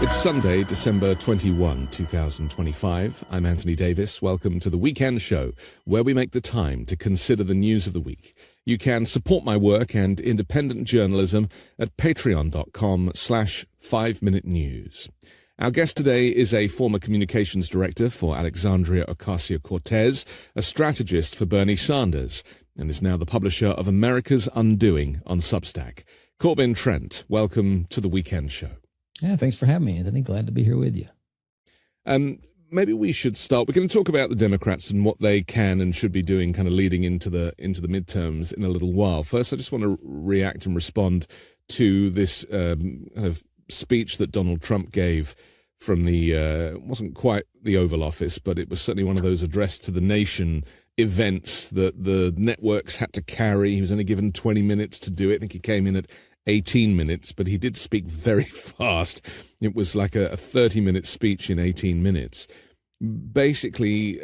It's Sunday, December 21, 2025. I'm Anthony Davis. Welcome to the Weekend Show, where we make the time to consider the news of the week. You can support my work and independent journalism at patreon.com/5minutenews. Our guest today is a former communications director for Alexandria Ocasio-Cortez, a strategist for Bernie Sanders, and is now the publisher of America's Undoing on Substack. Corbin Trent, welcome to the Weekend Show. Yeah, thanks for having me, Anthony. Glad to be here with you. Maybe we should start. We're going to talk about the Democrats and what they can and should be doing kind of leading into the midterms in a little while. First, I just want to react and respond to this kind of speech that Donald Trump gave from the, it wasn't quite the Oval Office, but it was certainly one of those address to the nation events that the networks had to carry. He was only given 20 minutes to do it. I think he came in at 18 minutes, but he did speak very fast. It was like a 30-minute speech in 18 minutes, basically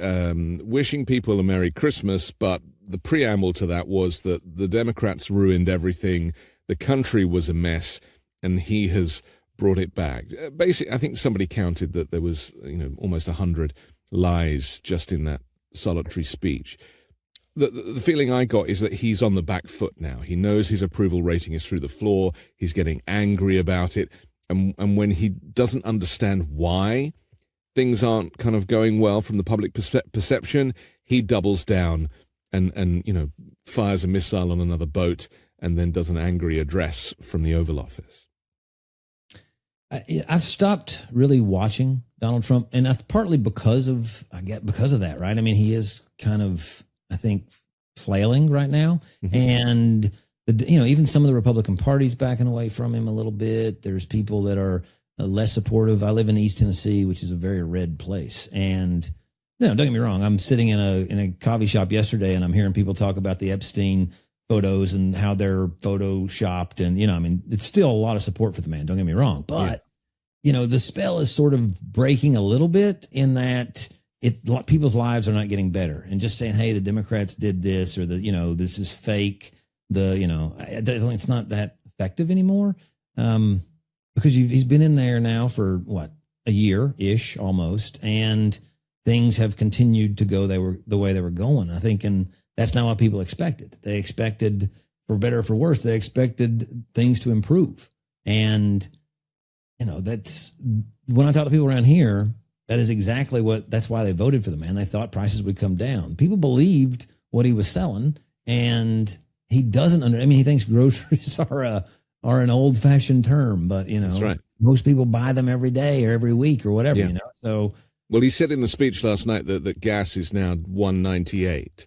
wishing people a Merry Christmas, but the preamble to that was that the Democrats ruined everything, the country was a mess, and he has brought it back. Basically, I think somebody counted that there was, almost 100 lies just in that solitary speech. The feeling I got is that he's on the back foot now. He knows his approval rating is through the floor. He's getting angry about it. And when he doesn't understand why things aren't kind of going well from the public perception, he doubles down and fires a missile on another boat and then does an angry address from the Oval Office. I've stopped really watching Donald Trump, and that's partly because of that, right? I mean, he is kind of, I think, flailing right now. Mm-hmm. And, even some of the Republican Party's backing away from him a little bit. There's people that are less supportive. I live in East Tennessee, which is a very red place. And, don't get me wrong. I'm sitting in a coffee shop yesterday and I'm hearing people talk about the Epstein photos and how they're photoshopped. And, it's still a lot of support for the man. Don't get me wrong. But, the spell is sort of breaking a little bit in that people's lives are not getting better, and just saying, hey, the Democrats did this, or this is fake. It's not that effective anymore. Because he's been in there now for a year ish almost. And things have continued to go the way they were going, I think. And that's not what people expected. They expected, for better or for worse, they expected things to improve. And, that's when I talk to people around here, that is exactly that's why they voted for the man. They thought prices would come down. People believed what he was selling, and he doesn't he thinks groceries are an old fashioned term, but that's right. Most people buy them every day or every week or whatever, So, well, he said in the speech last night that gas is now $1.98.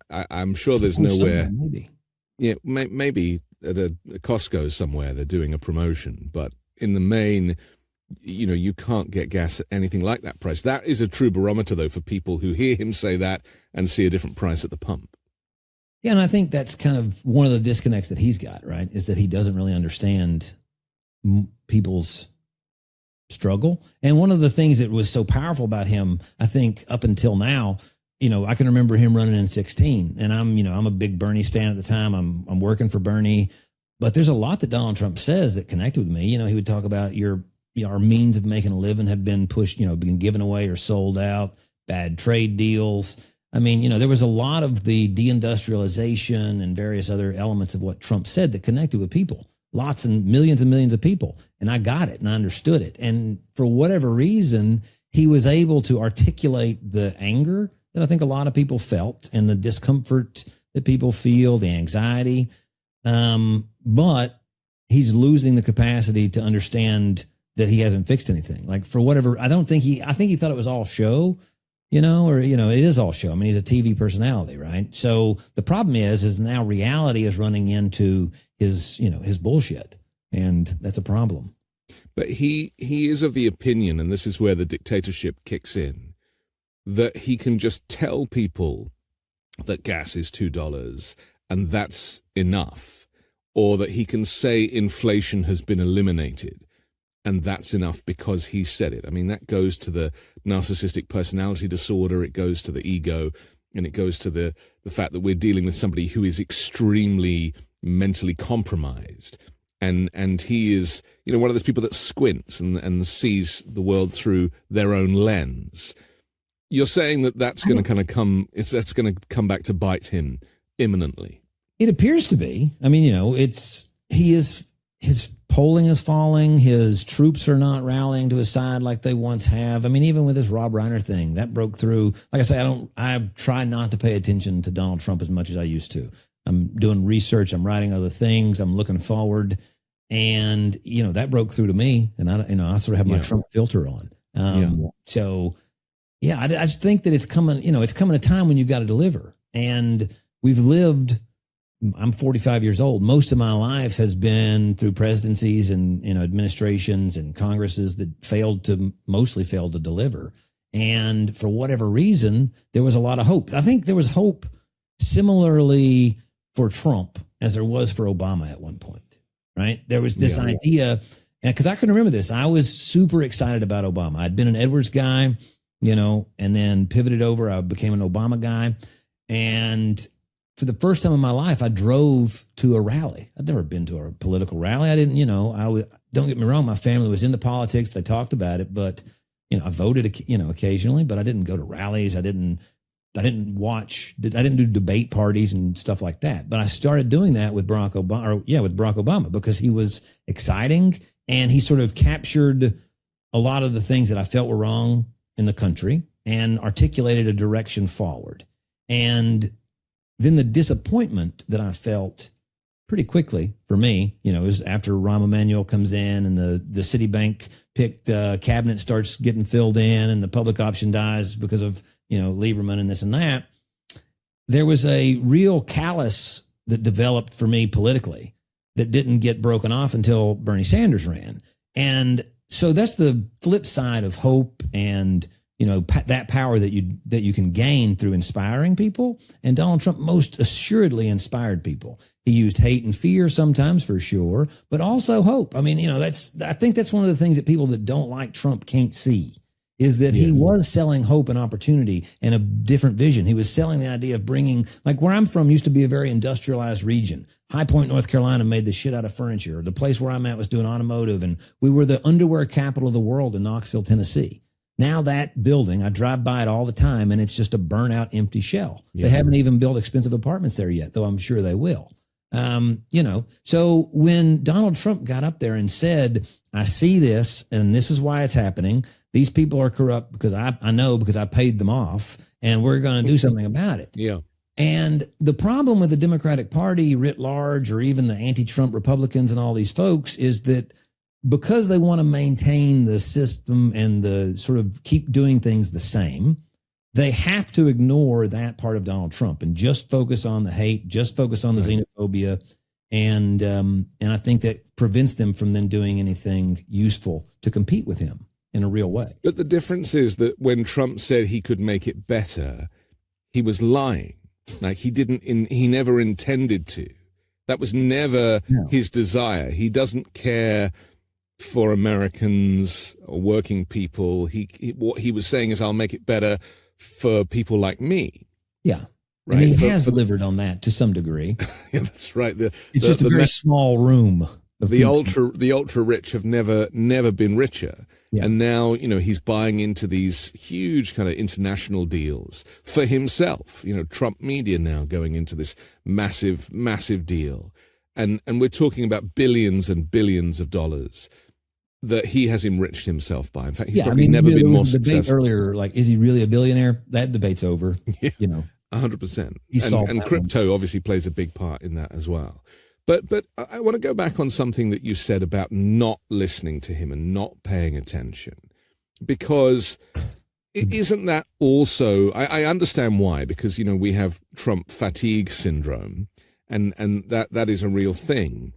I'm sure there's nowhere. Maybe. Yeah, maybe at a Costco somewhere they're doing a promotion, but in the main, you can't get gas at anything like that price. That is a true barometer, though, for people who hear him say that and see a different price at the pump. Yeah, and I think that's kind of one of the disconnects that he's got, right, is that he doesn't really understand people's struggle. And one of the things that was so powerful about him, I think, up until now, I can remember him running in 2016, and I'm a big Bernie stan at the time. I'm working for Bernie, but there's a lot that Donald Trump says that connected with me. He would talk about our means of making a living have been pushed, been given away or sold out, bad trade deals. There was a lot of the deindustrialization and various other elements of what Trump said that connected with people, lots and millions of people. And I got it and I understood it. And for whatever reason, he was able to articulate the anger that I think a lot of people felt and the discomfort that people feel, the anxiety. But he's losing the capacity to understand that he hasn't fixed anything. I think he thought it was all show, it is all show. He's a TV personality, right? So the problem is now reality is running into his bullshit, and that's a problem. But he is of the opinion, and this is where the dictatorship kicks in, that he can just tell people that gas is $2 and that's enough, or that he can say inflation has been eliminated and that's enough because he said it. That goes to the narcissistic personality disorder, it goes to the ego, and it goes to the fact that we're dealing with somebody who is extremely mentally compromised. and he is, one of those people that squints and sees the world through their own lens. You're saying that that's going to that's going to come back to bite him imminently. It appears to be. I mean, his polling is falling. His troops are not rallying to his side like they once have. I mean, even with this Rob Reiner thing, that broke through. Like I say, I try not to pay attention to Donald Trump as much as I used to. I'm doing research. I'm writing other things. I'm looking forward. And, that broke through to me. And I sort of have my Trump filter on. So, I just think that it's coming a time when you've got to deliver. And we've lived, I'm 45 years old. Most of my life has been through presidencies and, administrations and Congresses that mostly failed to deliver. And for whatever reason, there was a lot of hope. I think there was hope similarly for Trump as there was for Obama at one point, right? There was this idea, because I can remember this. I was super excited about Obama. I'd been an Edwards guy, and then pivoted over. I became an Obama guy. And for the first time in my life, I drove to a rally. I'd never been to a political rally. I didn't, don't get me wrong. My family was into politics. They talked about it, but, I voted, occasionally, but I didn't go to rallies. I didn't do debate parties and stuff like that. But I started doing that with Barack Obama, because he was exciting and he sort of captured a lot of the things that I felt were wrong in the country and articulated a direction forward. And then the disappointment that I felt pretty quickly for me, is after Rahm Emanuel comes in and the Citibank picked cabinet starts getting filled in and the public option dies because of, Lieberman and this and that. There was a real callus that developed for me politically that didn't get broken off until Bernie Sanders ran. And so that's the flip side of hope and, that power that you can gain through inspiring people. And Donald Trump most assuredly inspired people. He used hate and fear sometimes, for sure, but also hope. I mean, I think that's one of the things that people that don't like Trump can't see, is that he was selling hope and opportunity and a different vision. He was selling the idea of bringing, like where I'm from used to be a very industrialized region. High Point, North Carolina made the shit out of furniture. The place where I'm at was doing automotive, and we were the underwear capital of the world in Knoxville, Tennessee. Now that building, I drive by it all the time, and it's just a burnout, empty shell. Yeah. They haven't even built expensive apartments there yet, though I'm sure they will. So when Donald Trump got up there and said, I see this, and this is why it's happening. These people are corrupt because I know because I paid them off, and we're going to do something about it. Yeah. And the problem with the Democratic Party writ large, or even the anti-Trump Republicans and all these folks, is that because they want to maintain the system and the sort of keep doing things the same, they have to ignore that part of Donald Trump and just focus on the hate, just focus on the xenophobia. And I think that prevents them from then doing anything useful to compete with him in a real way. But the difference is that when Trump said he could make it better, he was lying. Like he never intended to. That was never his desire. He doesn't care for Americans or working people. What he was saying is, I'll make it better for people like me. Yeah. Right. And he has delivered on that to some degree. Yeah, that's right. It's just a very small room. The ultra rich have never been richer. Yeah. And now, he's buying into these huge kind of international deals for himself. Trump Media now going into this massive, massive deal. And we're talking about billions and billions of dollars that he has enriched himself by. In fact, he's probably never been more successful. Earlier, like, is he really a billionaire? That debate's over. Yeah, 100%. And crypto obviously plays a big part in that as well. But I want to go back on something that you said about not listening to him and not paying attention, because isn't that also, I understand why, because, we have Trump fatigue syndrome, and that is a real thing.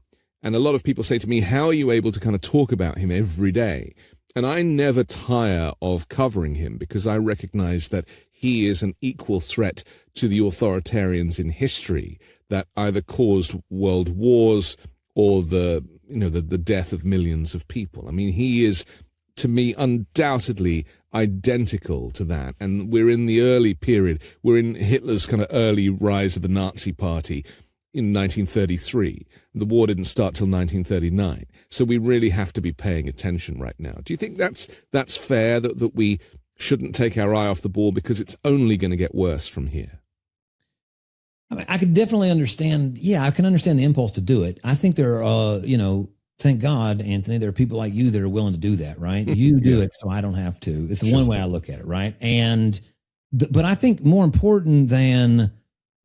And a lot of people say to me, how are you able to kind of talk about him every day? And I never tire of covering him, because I recognize that he is an equal threat to the authoritarians in history that either caused world wars or the death of millions of people. I mean, he is, to me, undoubtedly identical to that. And we're in the early period. We're in Hitler's kind of early rise of the Nazi Party. in 1933. The war didn't start till 1939. So we really have to be paying attention right now. Do you think that's fair, that we shouldn't take our eye off the ball because it's only going to get worse from here? I mean, I could definitely understand. Yeah, I can understand the impulse to do it. I think there are, thank God, Anthony, there are people like you that are willing to do that, right? You do it, so I don't have to. It's the one way I look at it, right? And, but I think more important than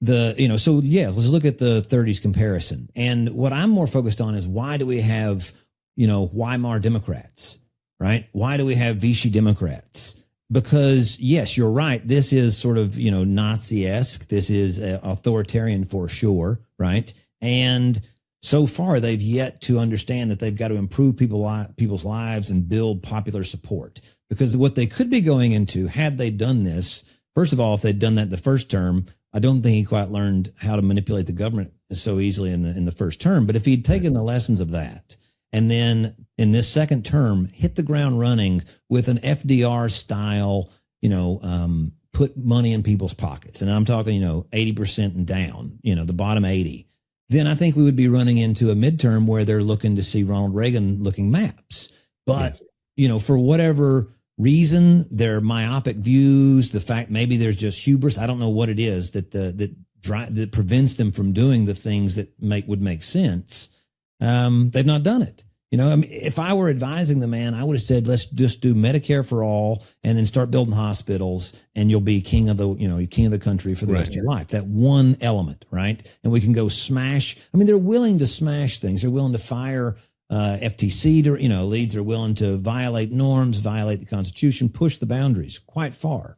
so yeah, let's look at the 30s comparison. And what I'm more focused on is, why do we have, Weimar Democrats, right? Why do we have Vichy Democrats? Because yes, you're right. This is sort of, Nazi-esque. This is authoritarian for sure, right? And so far, they've yet to understand that they've got to improve people's lives and build popular support. Because what they could be going into, had they done this, first of all, if they'd done that the first term, I don't think he quite learned how to manipulate the government so easily in the first term. But if he'd taken the lessons of that, and then in this second term, hit the ground running with an FDR style, put money in people's pockets, and I'm talking, 80% and down, the bottom 80, then I think we would be running into a midterm where they're looking to see Ronald Reagan looking maps. But, for whatever reason, their myopic views, the fact maybe there's just hubris, I don't know what it is that prevents them from doing the things that would make sense. They've not done it. If I were advising the man, I would have said, let's just do Medicare for all and then start building hospitals, and you'll be king of the country for the rest of your life. That one element, right? And we can go smash. I mean, they're willing to smash things. They're willing to fire FTC leads. Are willing to violate norms, violate the Constitution, push the boundaries quite far.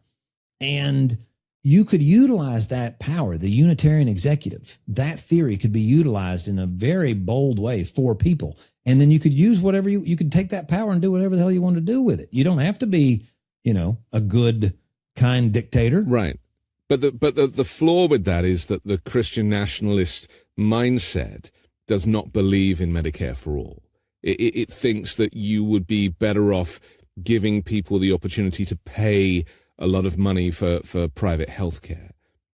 And you could utilize that power, the Unitarian executive. That theory could be utilized in a very bold way for people. And then you could use whatever you could take that power and do whatever the hell you want to do with it. You don't have to be, a good, kind dictator. Right. But the flaw with that is that the Christian nationalist mindset does not believe in Medicare for all. It thinks that you would be better off giving people the opportunity to pay a lot of money for private healthcare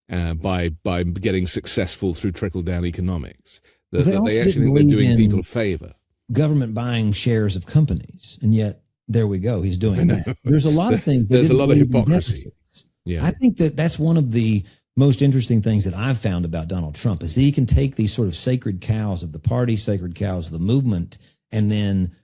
by getting successful through trickle-down economics. They actually think they're doing people a favor. Government buying shares of companies, and yet there we go. He's doing that. There's a lot of things. There's a lot of hypocrisy. Yeah, I think that's one of the most interesting things that I've found about Donald Trump is that he can take these sort of sacred cows of the party, sacred cows of the movement, and then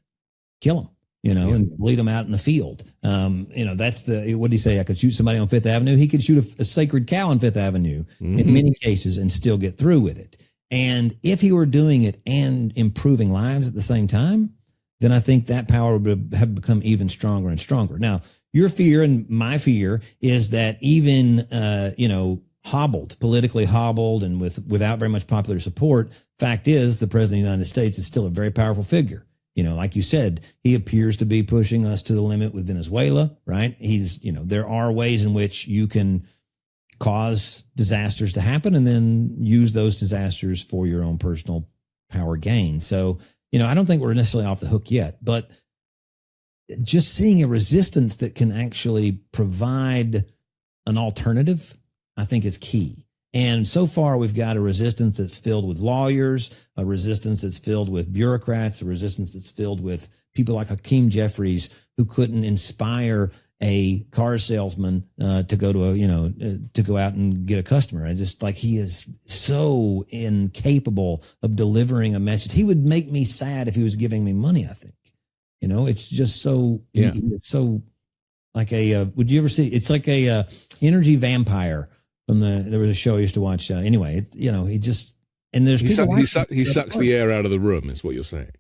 kill them. And bleed them out in the field. That's what did he say? I could shoot somebody on Fifth Avenue. He could shoot a sacred cow on Fifth Avenue in many cases and still get through with it. And if he were doing it and improving lives at the same time, then I think that power would have become even stronger and stronger. Now, your fear and my fear is that even, politically hobbled and without very much popular support, fact is the president of the United States is still a very powerful figure. Like you said, he appears to be pushing us to the limit with Venezuela, right? There are ways in which you can cause disasters to happen and then use those disasters for your own personal power gain. So, I don't think we're necessarily off the hook yet, but just seeing a resistance that can actually provide an alternative, I think is key. And so far, we've got a resistance that's filled with lawyers, a resistance that's filled with bureaucrats, a resistance that's filled with people like Hakeem Jeffries, who couldn't inspire a car salesman to go out and get a customer. I just he is so incapable of delivering a message. He would make me sad if he was giving me money, I think. It's just so, it's so like would you ever see, it's like a energy vampire. There was a show I used to watch. Anyway, he just, and there's he sucks the air out of the room, is what you're saying.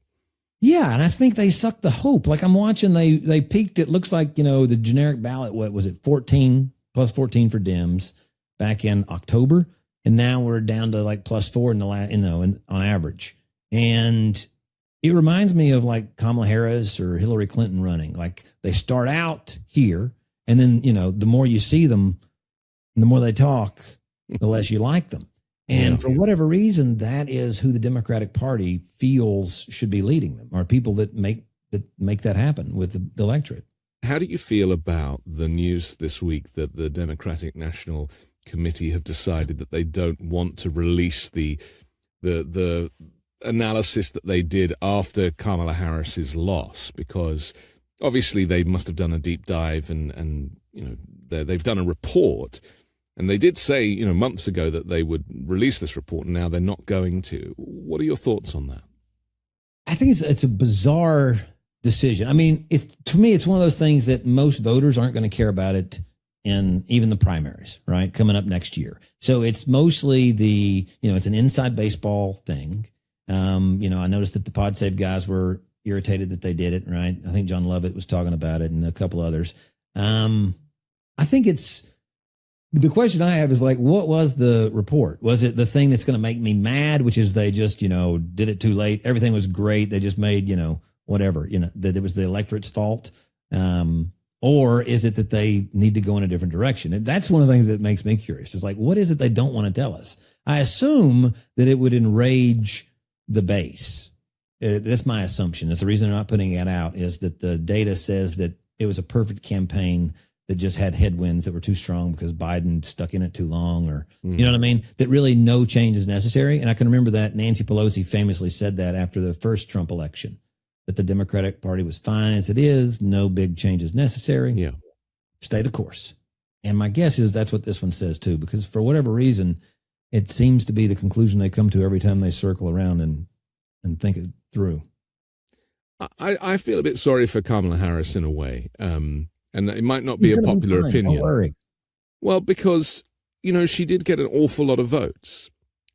Yeah, and I think they suck the hope. Like I'm watching, they peaked. It looks like the generic ballot. What was it? 14 plus 14 for Dems back in October, and now we're down to plus 4 in the on average. And it reminds me of Kamala Harris or Hillary Clinton running. They start out here, and then the more you see them, and the more they talk, the less you like them. And for whatever reason, that is who the Democratic Party feels should be leading them, are people that make that happen with the electorate. How do you feel about the news this week that the Democratic National Committee have decided that they don't want to release the the analysis that they did after Kamala Harris's loss, because obviously they must have done a deep dive and they've done a report, and they did say months ago that they would release this report, and now they're not going to. What are your thoughts on that? I think it's a bizarre decision. I mean, to me, it's one of those things that most voters aren't going to care about it in even the primaries, right? Coming up next year. So it's mostly it's an inside baseball thing. I noticed that the Pod Save guys were irritated that they did it, right? I think John Lovett was talking about it and a couple others. I think the question I have is like, what was the report? Was it the thing that's going to make me mad, which is they just, did it too late. Everything was great. They just made, whatever, that it was the electorate's fault. Or is it that they need to go in a different direction? And that's one of the things that makes me curious. It's like, what is it they don't want to tell us? I assume that it would enrage the base. That's my assumption. That's the reason they're not putting it out, is that the data says that it was a perfect campaign that just had headwinds that were too strong because Biden stuck in it too long, or, you know what I mean? That really no change is necessary. And I can remember that Nancy Pelosi famously said that after the first Trump election, that the Democratic Party was fine as it is. No big changes necessary. Yeah. Stay the course. And my guess is that's what this one says too, because for whatever reason, it seems to be the conclusion they come to every time they circle around and think it through. I feel a bit sorry for Kamala Harris in a way. And it might not be a popular opinion. Don't worry. Well, because, she did get an awful lot of votes.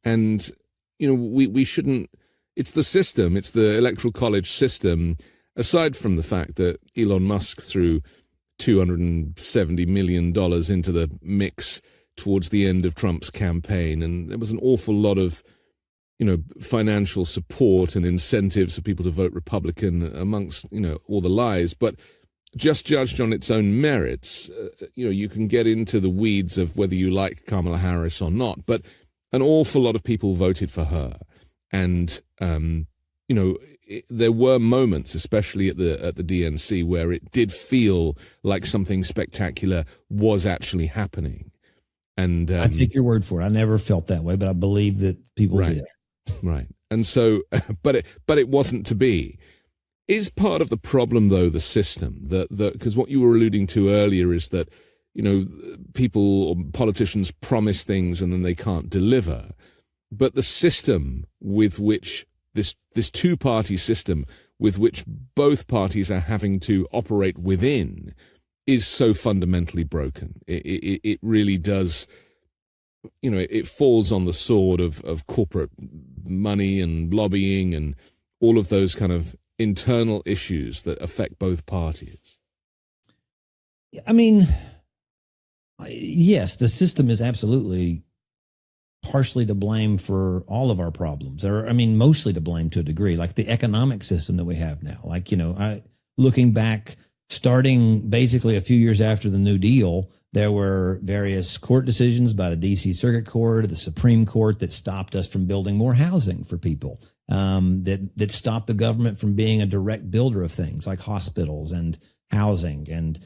And, we shouldn't, it's the system, it's the electoral college system, aside from the fact that Elon Musk threw $270 million into the mix towards the end of Trump's campaign. And there was an awful lot of, financial support and incentives for people to vote Republican amongst, all the lies. But just judged on its own merits, you can get into the weeds of whether you like Kamala Harris or not, but an awful lot of people voted for her. And, there were moments, especially at the DNC, where it did feel like something spectacular was actually happening. And I take your word for it. I never felt that way, but I believe that people did. Right. And so, but it wasn't to be. Is part of the problem, though, the system? Because what you were alluding to earlier is that, people or politicians promise things and then they can't deliver. But the system with which this two-party system with which both parties are having to operate within is so fundamentally broken. It really does, it falls on the sword of corporate money and lobbying and all of those kind of internal issues that affect both parties. I mean, yes, the system is absolutely partially to blame for all of our problems, or mostly to blame to a degree, like the economic system that we have now. Like, looking back, starting basically a few years after the New Deal, there were various court decisions by the D.C. Circuit Court, the Supreme Court, that stopped us from building more housing for people, that stopped the government from being a direct builder of things like hospitals and housing and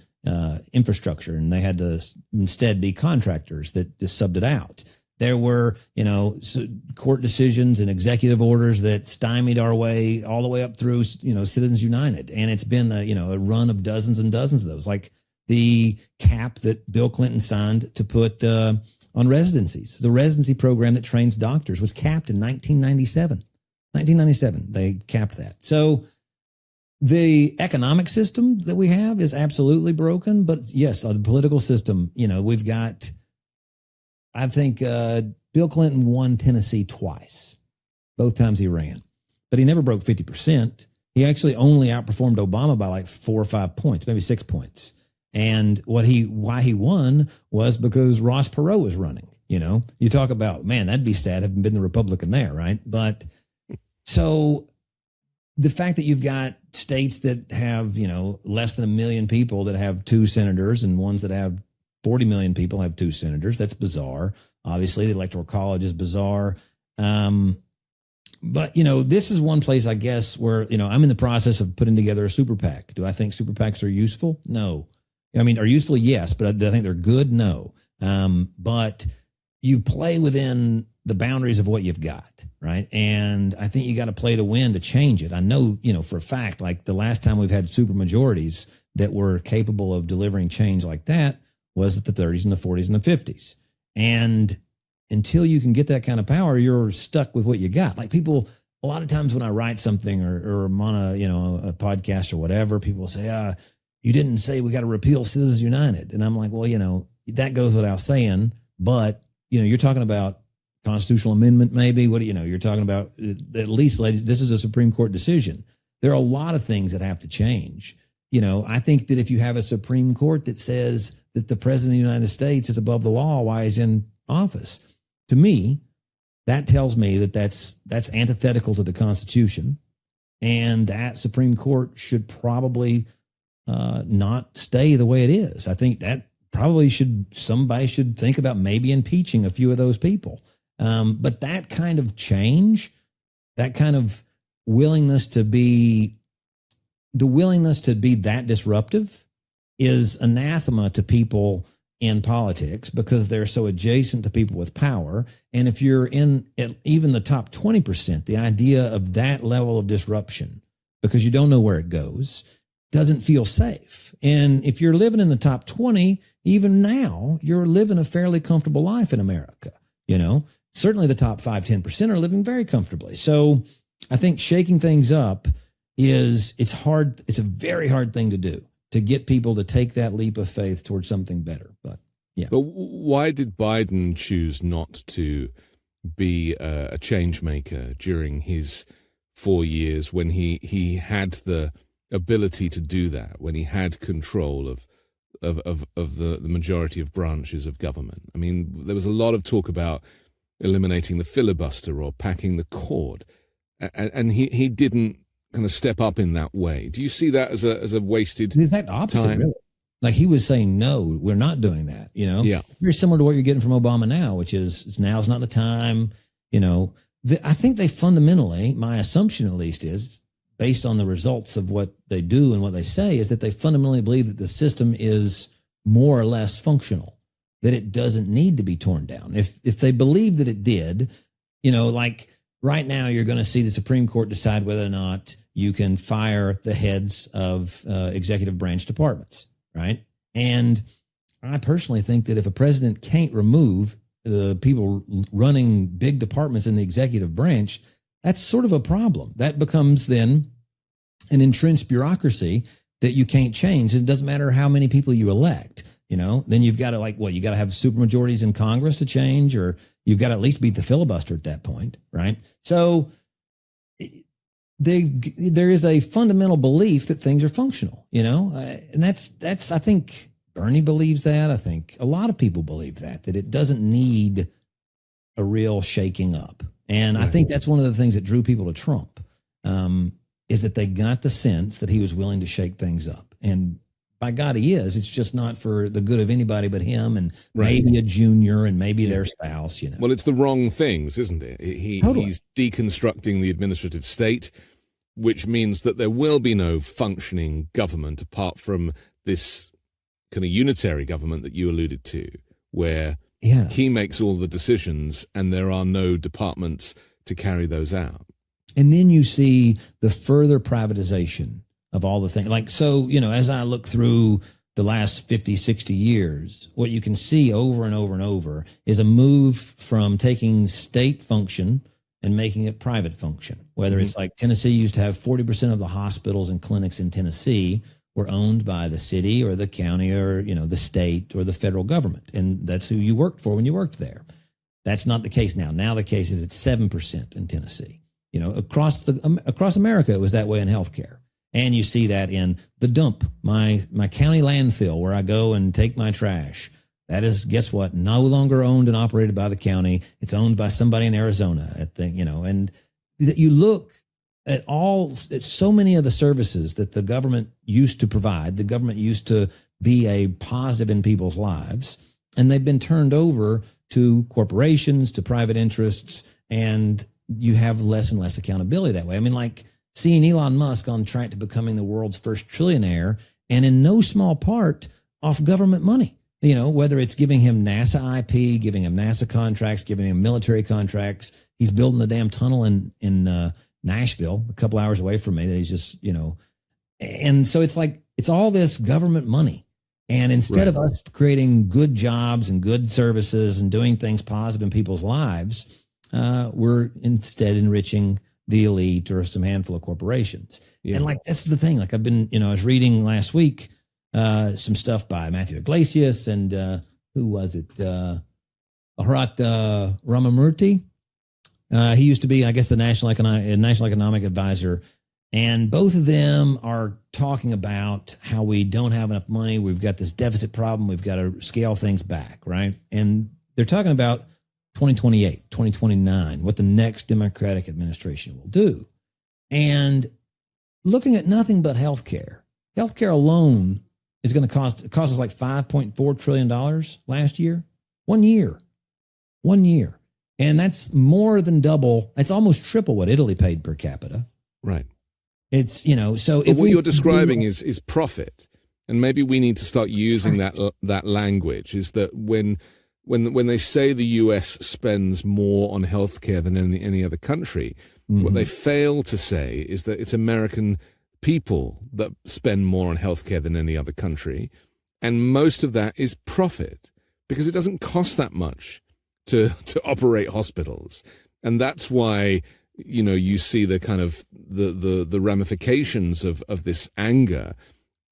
infrastructure, and they had to instead be contractors that just subbed it out. There were, court decisions and executive orders that stymied our way all the way up through, Citizens United. And it's been a run of dozens and dozens of those, like the cap that Bill Clinton signed to put on residencies. The residency program that trains doctors was capped in 1997. 1997, they capped that. So the economic system that we have is absolutely broken. But yes, the political system, we've got, I think Bill Clinton won Tennessee twice, both times he ran, but he never broke 50%. He actually only outperformed Obama by like 4 or 5 points, maybe 6 points. And why he won was because Ross Perot was running. You talk about, man, that'd be sad having been the Republican there, right? But so the fact that you've got states that have, less than 1 million people that have 2 senators, and ones that have 40 million people have 2 senators. That's bizarre. Obviously, the Electoral College is bizarre. But, this is one place, I guess, where, I'm in the process of putting together a super PAC. Do I think super PACs are useful? No. Are useful? Yes. But I think they're good? No. But you play within the boundaries of what you've got, right? And I think you got to play to win to change it. I know, for a fact, like the last time we've had super majorities that were capable of delivering change like that was at the 30s and the 40s and the 50s. And until you can get that kind of power, you're stuck with what you got. Like people, a lot of times when I write something or I'm on a podcast or whatever, people say, you didn't say we got to repeal Citizens United. And I'm like, well, that goes without saying, but you're talking about constitutional amendment, maybe. What you're talking about at least this is a Supreme Court decision. There are a lot of things that have to change. I think that if you have a Supreme Court that says that the president of the United States is above the law while he's in office, to me, that tells me that that's antithetical to the Constitution, and that Supreme Court should probably not stay the way it is. I think that probably somebody should think about maybe impeaching a few of those people. But that kind of change, that kind of willingness to be that disruptive is anathema to people in politics because they're so adjacent to people with power. And if you're in even the top 20%, the idea of that level of disruption, because you don't know where it goes, doesn't feel safe. And if you're living in the top 20, even now, you're living a fairly comfortable life in America. Certainly the top 5-10% are living very comfortably. So I think shaking things up it's hard. It's a very hard thing to do, to get people to take that leap of faith towards something better. But yeah. But why did Biden choose not to be a change maker during his 4 years when he had the ability to do that, when he had control of the majority of branches of government? I mean, there was a lot of talk about eliminating the filibuster or packing the cord, and he didn't kind of step up in that way. Do you see that as a wasted time? Really. Like he was saying, no, we're not doing that. Yeah, very similar to what you're getting from Obama now, which is now's not the time. I think they fundamentally, my assumption at least is, based on the results of what they do and what they say, is that they fundamentally believe that the system is more or less functional, that it doesn't need to be torn down. If they believe that it did, like right now you're going to see the Supreme Court decide whether or not you can fire the heads of executive branch departments, right? And I personally think that if a president can't remove the people running big departments in the executive branch, that's sort of a problem. That becomes then an entrenched bureaucracy that you can't change. It doesn't matter how many people you elect. Then you've got to you got to have supermajorities in Congress to change, or you've got to at least beat the filibuster at that point, right? So there is a fundamental belief that things are functional, and that's I think Bernie believes that. I think a lot of people believe that it doesn't need a real shaking up. And right. I think that's one of the things that drew people to Trump, is that they got the sense that he was willing to shake things up. And by God, he is. It's just not for the good of anybody but him and right. maybe a junior and maybe their spouse. Well, it's the wrong things, isn't it? He's deconstructing the administrative state, which means that there will be no functioning government apart from this kind of unitary government that you alluded to, where he makes all the decisions and there are no departments to carry those out. And then you see the further privatization of all the things. Like, so, as I look through the last 50, 60 years, what you can see over and over and over is a move from taking state function and making it private function. Whether it's like Tennessee used to have 40% of the hospitals and clinics in Tennessee were owned by the city or the county or, the state or the federal government. And that's who you worked for when you worked there. That's not the case now. Now the case is it's 7% in Tennessee. Across America, it was that way in healthcare. And you see that in the dump, my county landfill where I go and take my trash. That is, guess what? No longer owned and operated by the county. It's owned by somebody in Arizona, and you look at so many of the services that the government used to provide, the government used to be a positive in people's lives, and they've been turned over to corporations, to private interests, and you have less and less accountability that way. I mean, like seeing Elon Musk on track to becoming the world's first trillionaire, and in no small part off government money. whether it's giving him NASA IP, giving him NASA contracts, giving him military contracts. He's building the damn tunnel in Nashville, a couple hours away from me, that he's just, and so it's like, it's all this government money. And instead of us creating good jobs and good services and doing things positive in people's lives, we're instead enriching the elite or some handful of corporations. Yeah. And like, that's the thing. Like I've been, I was reading last week some stuff by Matthew Iglesias and who was it? Bharat Ramamurthy. He used to be, I guess, the National Economic Advisor. And both of them are talking about how we don't have enough money. We've got this deficit problem. We've got to scale things back, right? And they're talking about 2028, 2029, what the next Democratic administration will do. And looking at nothing but healthcare. Healthcare alone is going to cost us like $5.4 trillion last year. 1 year. 1 year. And that's more than double. It's almost triple what Italy paid per capita. Right. It's, so but what you're describing is profit. And maybe we need to start using that language, is that when they say the US spends more on healthcare than any other country, what they fail to say is that it's American people that spend more on healthcare than any other country. And most of that is profit, because it doesn't cost that much to operate hospitals. And that's why, you see the kind of the ramifications of this anger,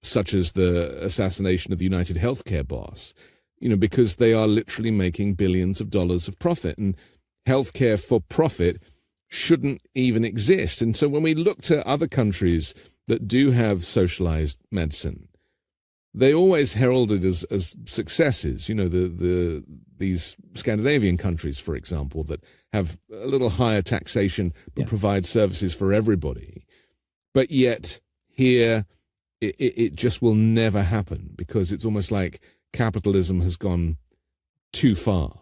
such as the assassination of the United Healthcare boss, because they are literally making billions of dollars of profit, and healthcare for profit shouldn't even exist. And so when we look to other countries that do have socialized medicine, they always heralded as successes. These Scandinavian countries, for example, that have a little higher taxation but provide services for everybody. But yet here it just will never happen, because it's almost like capitalism has gone too far.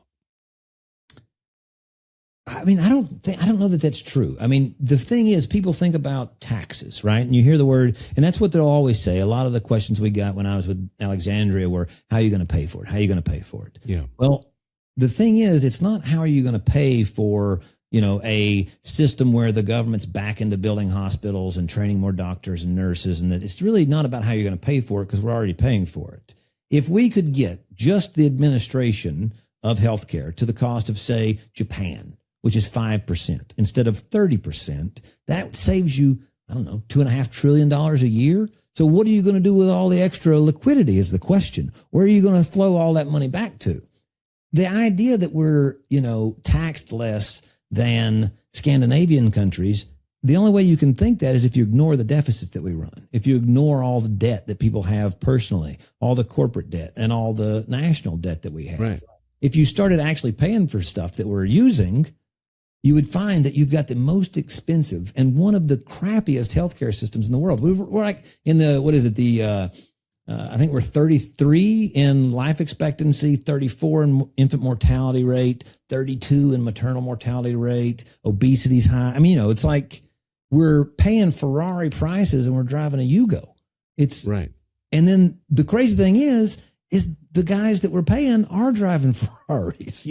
I mean, I don't know that that's true. I mean, the thing is, people think about taxes, right? And you hear the word, and that's what they'll always say. A lot of the questions we got when I was with Alexandria were, how are you going to pay for it? How are you going to pay for it? Yeah. Well, the thing is, it's not how are you going to pay for, a system where the government's back into building hospitals and training more doctors and nurses. And that it's really not about how you're going to pay for it, because we're already paying for it. If we could get just the administration of healthcare to the cost of, say, Japan, which is 5% instead of 30%, that saves you, $2.5 trillion a year. So what are you going to do with all the extra liquidity is the question. Where are you going to flow all that money back to? The idea that we're, taxed less than Scandinavian countries, the only way you can think that is if you ignore the deficits that we run, if you ignore all the debt that people have personally, all the corporate debt and all the national debt that we have. Right. If you started actually paying for stuff that we're using, you would find that you've got the most expensive and one of the crappiest healthcare systems in the world. We're like in the, I think we're 33 in life expectancy, 34 in infant mortality rate, 32 in maternal mortality rate, obesity's high. I mean, it's like we're paying Ferrari prices and we're driving a Yugo. It's right. And then the crazy thing is the guys that we're paying are driving Ferraris,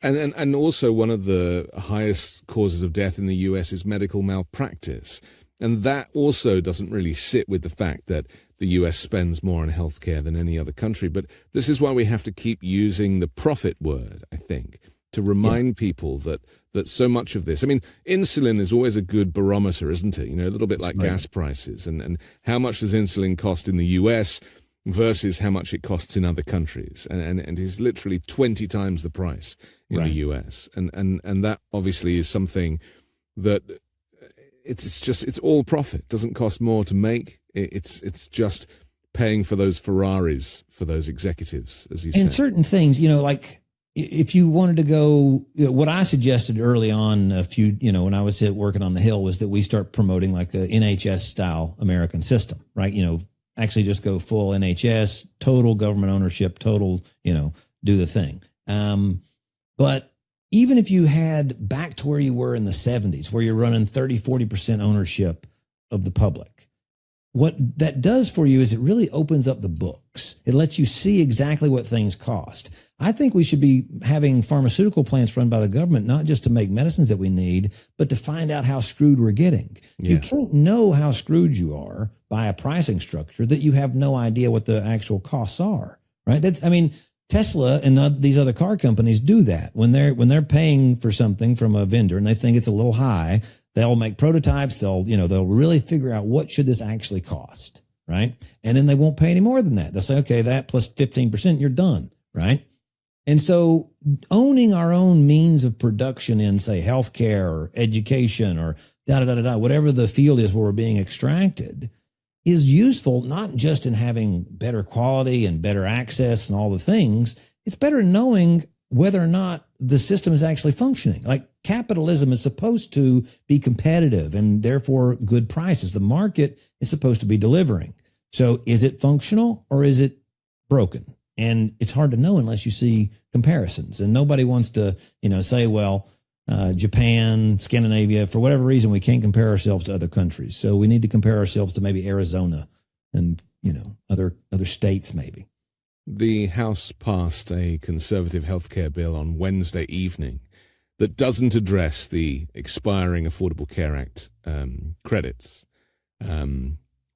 And also one of the highest causes of death in the US is medical malpractice. And that also doesn't really sit with the fact that the US spends more on healthcare than any other country. But this is why we have to keep using the profit word, I think, to remind people that so much of this, insulin is always a good barometer, isn't it? A little bit like gas prices and how much does insulin cost in the US versus how much it costs in other countries. And is literally 20 times the price in the US. And that obviously is something that it's all profit. It doesn't cost more to make. It's just paying for those Ferraris for those executives, as you said. And certain things, like if you wanted to go, what I suggested early on when I was working on the Hill was that we start promoting like the NHS style American system, right? Actually just go full NHS, total government ownership, total, do the thing. But even if you had back to where you were in the 70s, where you're running 30, 40% ownership of the public, what that does for you is it really opens up the books. It lets you see exactly what things cost. I think we should be having pharmaceutical plants run by the government, not just to make medicines that we need, but to find out how screwed we're getting. Yeah. You can't know how screwed you are by a pricing structure that you have no idea what the actual costs are, right? Tesla and these other car companies do that when they're paying for something from a vendor and they think it's a little high. They'll make prototypes. They'll really figure out what should this actually cost, right? And then they won't pay any more than that. They'll say, okay, that plus 15%, you're done, right? And so owning our own means of production in, say, healthcare or education or whatever the field is where we're being extracted is useful, not just in having better quality and better access and all the things. It's better in knowing whether or not the system is actually functioning. Like capitalism is supposed to be competitive and therefore good prices. The market is supposed to be delivering. So is it functional or is it broken? And it's hard to know unless you see comparisons. And nobody wants to, say, well, Japan, Scandinavia, for whatever reason, we can't compare ourselves to other countries. So we need to compare ourselves to maybe Arizona and, other states maybe. The House passed a conservative healthcare bill on Wednesday evening that doesn't address the expiring Affordable Care Act credits,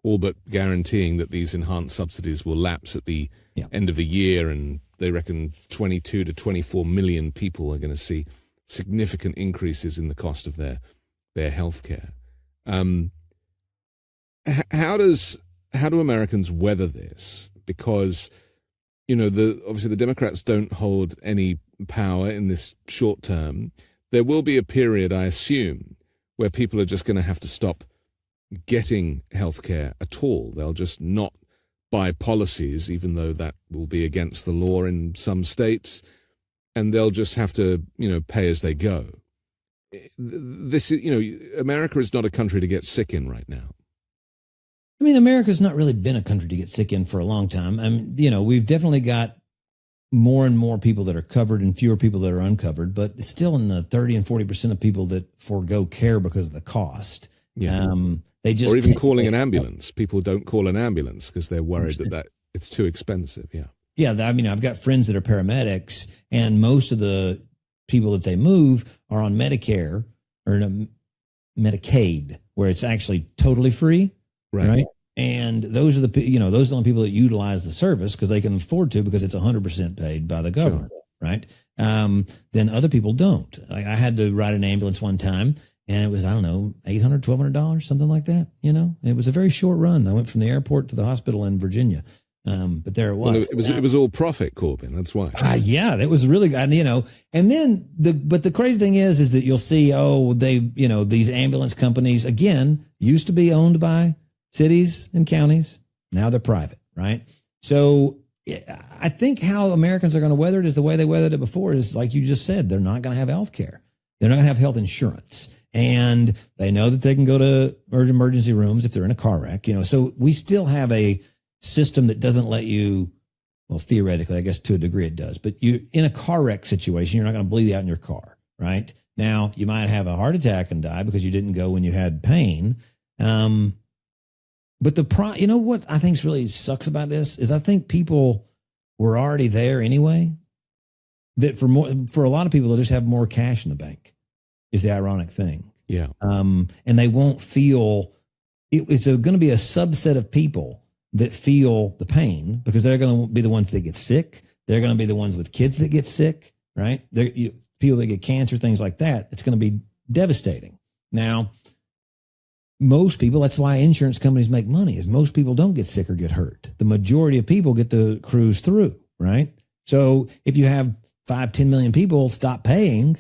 all but guaranteeing that these enhanced subsidies will lapse at the end of the year, and they reckon 22 to 24 million people are going to see significant increases in the cost of their healthcare. How do Americans weather this? Because obviously the Democrats don't hold any power in this short term. There will be a period, I assume, where people are just going to have to stop getting healthcare at all. They'll just not buy policies, even though that will be against the law in some states, and they'll just have to, pay as they go. This is, America is not a country to get sick in right now. I mean, America's not really been a country to get sick in for a long time. I mean, we've definitely got more and more people that are covered and fewer people that are uncovered, but it's still in the 30 and 40% of people that forego care because of the cost. Yeah. They just or even calling an ambulance. People don't call an ambulance because they're worried that it's too expensive. Yeah. Yeah. I mean, I've got friends that are paramedics, and most of the people that they move are on Medicare or Medicaid, where it's actually totally free. Right. And those are those are the only people that utilize the service because they can afford to, because it's 100% paid by the government. Sure. Right. Then other people don't. I had to ride an ambulance one time, and it was, I don't know, $800, $1,200, something like that. It was a very short run. I went from the airport to the hospital in Virginia. But there it was. Well, it was all profit, Corbin. That's why. Yeah, that was really good. And then the crazy thing is that you'll see, these ambulance companies, again, used to be owned by cities and counties. Now they're private, right? So I think how Americans are going to weather it is the way they weathered it before, is like you just said. They're not going to have health care. They're not going to have health insurance. And they know that they can go to emergency rooms if they're in a car wreck. So we still have a system that doesn't let you, well, theoretically, I guess to a degree it does, but you in a car wreck situation, you're not going to bleed out in your car, right? Now, you might have a heart attack and die because you didn't go when you had pain. But what I think really sucks about this is I think people were already there anyway. That for a lot of people, they'll just have more cash in the bank is the ironic thing. Yeah. And they won't feel it's going to be a subset of people that feel the pain because they're going to be the ones that get sick. They're going to be the ones with kids that get sick, right? People that get cancer, things like that. It's going to be devastating. Now, most people, that's why insurance companies make money, is most people don't get sick or get hurt. The majority of people get to cruise through, right? So if you have 5-10 million people stop paying,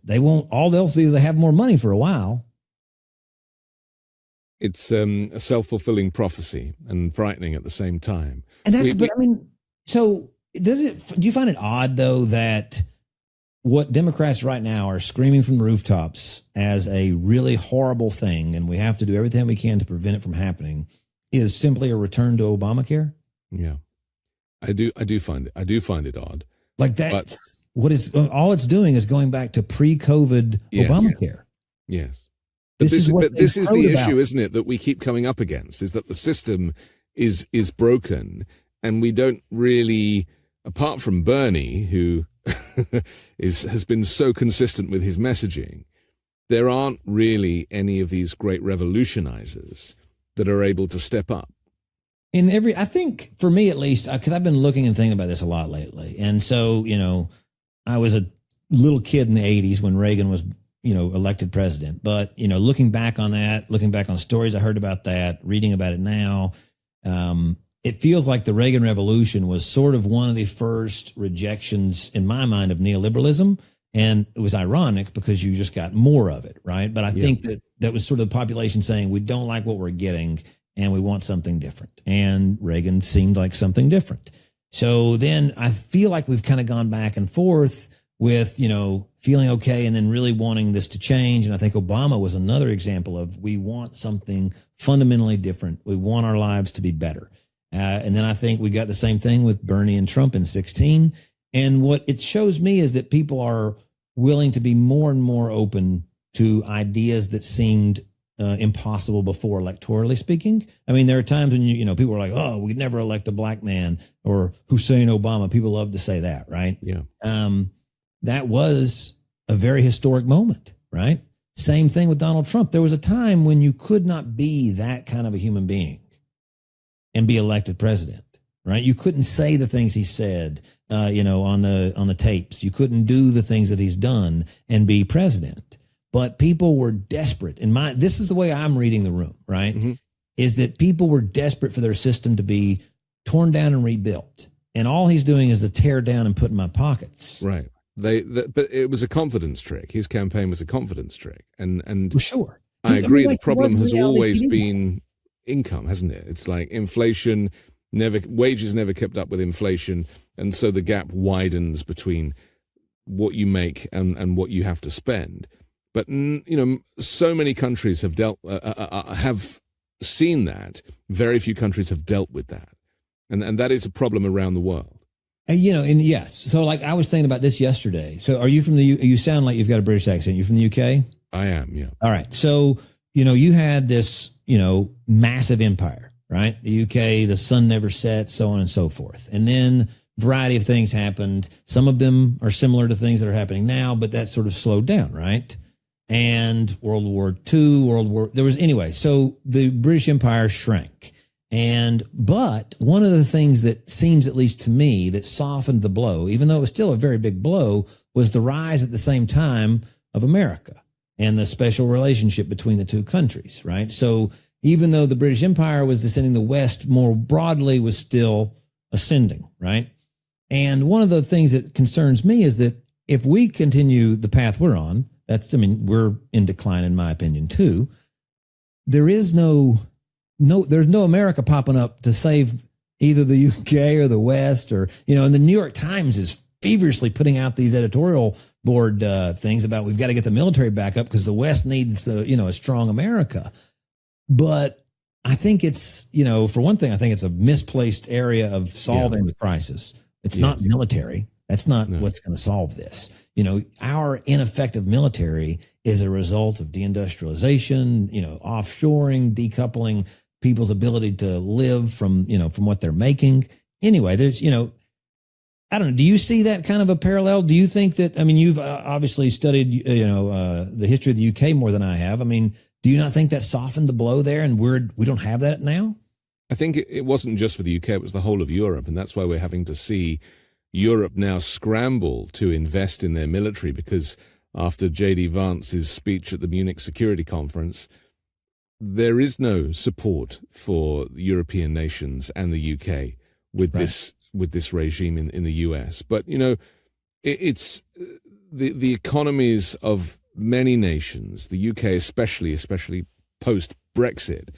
they'll see is they have more money for a while. It's a self-fulfilling prophecy and frightening at the same time. And so do you find it odd though that what Democrats right now are screaming from the rooftops as a really horrible thing, and we have to do everything we can to prevent it from happening, is simply a return to Obamacare? Yeah, I do find it odd. Like that. But what is all it's doing is going back to pre-COVID Obamacare. Yes. But this is the about. issue, isn't it, that we keep coming up against, is that the system is broken, and we don't really, apart from Bernie, who has been so consistent with his messaging, there aren't really any of these great revolutionizers that are able to step up. I think for me at least, because I've been looking and thinking about this a lot lately. And so, I was a little kid in the 80s when Reagan was, elected president. But, looking back on that, looking back on stories I heard about that, reading about it now, it feels like the Reagan Revolution was sort of one of the first rejections in my mind of neoliberalism. And it was ironic because you just got more of it, right? But I think that was sort of the population saying, we don't like what we're getting and we want something different. And Reagan seemed like something different. So then I feel like we've kind of gone back and forth with, feeling okay and then really wanting this to change. And I think Obama was another example of, we want something fundamentally different. We want our lives to be better. And then I think we got the same thing with Bernie and Trump in 2016. And what it shows me is that people are willing to be more and more open to ideas that seemed impossible before, electorally speaking. I mean, there are times when people are like, "Oh, we'd never elect a black man," or Hussein Obama. People love to say that, right? Yeah. That was a very historic moment, right? Same thing with Donald Trump. There was a time when you could not be that kind of a human being and be elected president, right? You couldn't say the things he said, on the tapes. You couldn't do the things that he's done and be president. But people were desperate. This is the way I'm reading the room, right? Mm-hmm. Is that people were desperate for their system to be torn down and rebuilt. And all he's doing is to tear down and put in my pockets. Right. But it was a confidence trick. His campaign was a confidence trick. And well, sure. I agree. The problem has always been income, hasn't it? It's like inflation, wages never kept up with inflation. And so the gap widens between what you make and what you have to spend. But, so many countries have have seen that. Very few countries have dealt with that. And that is a problem around the world. And yes. So like I was thinking about this yesterday. So are you from you sound like you've got a British accent. You from the UK? I am, yeah. All right. So, you had this, massive empire, right? The UK, the sun never set, so on and so forth. And then a variety of things happened. Some of them are similar to things that are happening now, but that sort of slowed down, right? And World War II, so the British Empire shrank. But one of the things that seems, at least to me, that softened the blow, even though it was still a very big blow, was the rise at the same time of America and the special relationship between the two countries, right? So even though the British Empire was descending, the West more broadly was still ascending, right? And one of the things that concerns me is that if we continue the path we're on, we're in decline in my opinion too. There's no America popping up to save either the UK or the West, or, and the New York Times is feverishly putting out these editorial board things about we've got to get the military back up because the West needs a strong America. But I think it's, for one thing, I think it's a misplaced area of solving the crisis. It's not military. That's not what's going to solve this. Our ineffective military is a result of deindustrialization, offshoring, decoupling people's ability to live from what they're making. Anyway, there's, I don't know. Do you see that kind of a parallel? Do you think that, you've obviously studied, the history of the UK more than I have. Do you not think that softened the blow there and we don't have that now? I think it wasn't just for the UK, it was the whole of Europe. And that's why we're having to see Europe now scramble to invest in their military, because after J.D. Vance's speech at the Munich Security Conference, there is no support for the European nations and the UK with this regime in the US. But, it's the economies of many nations, the UK especially post-Brexit,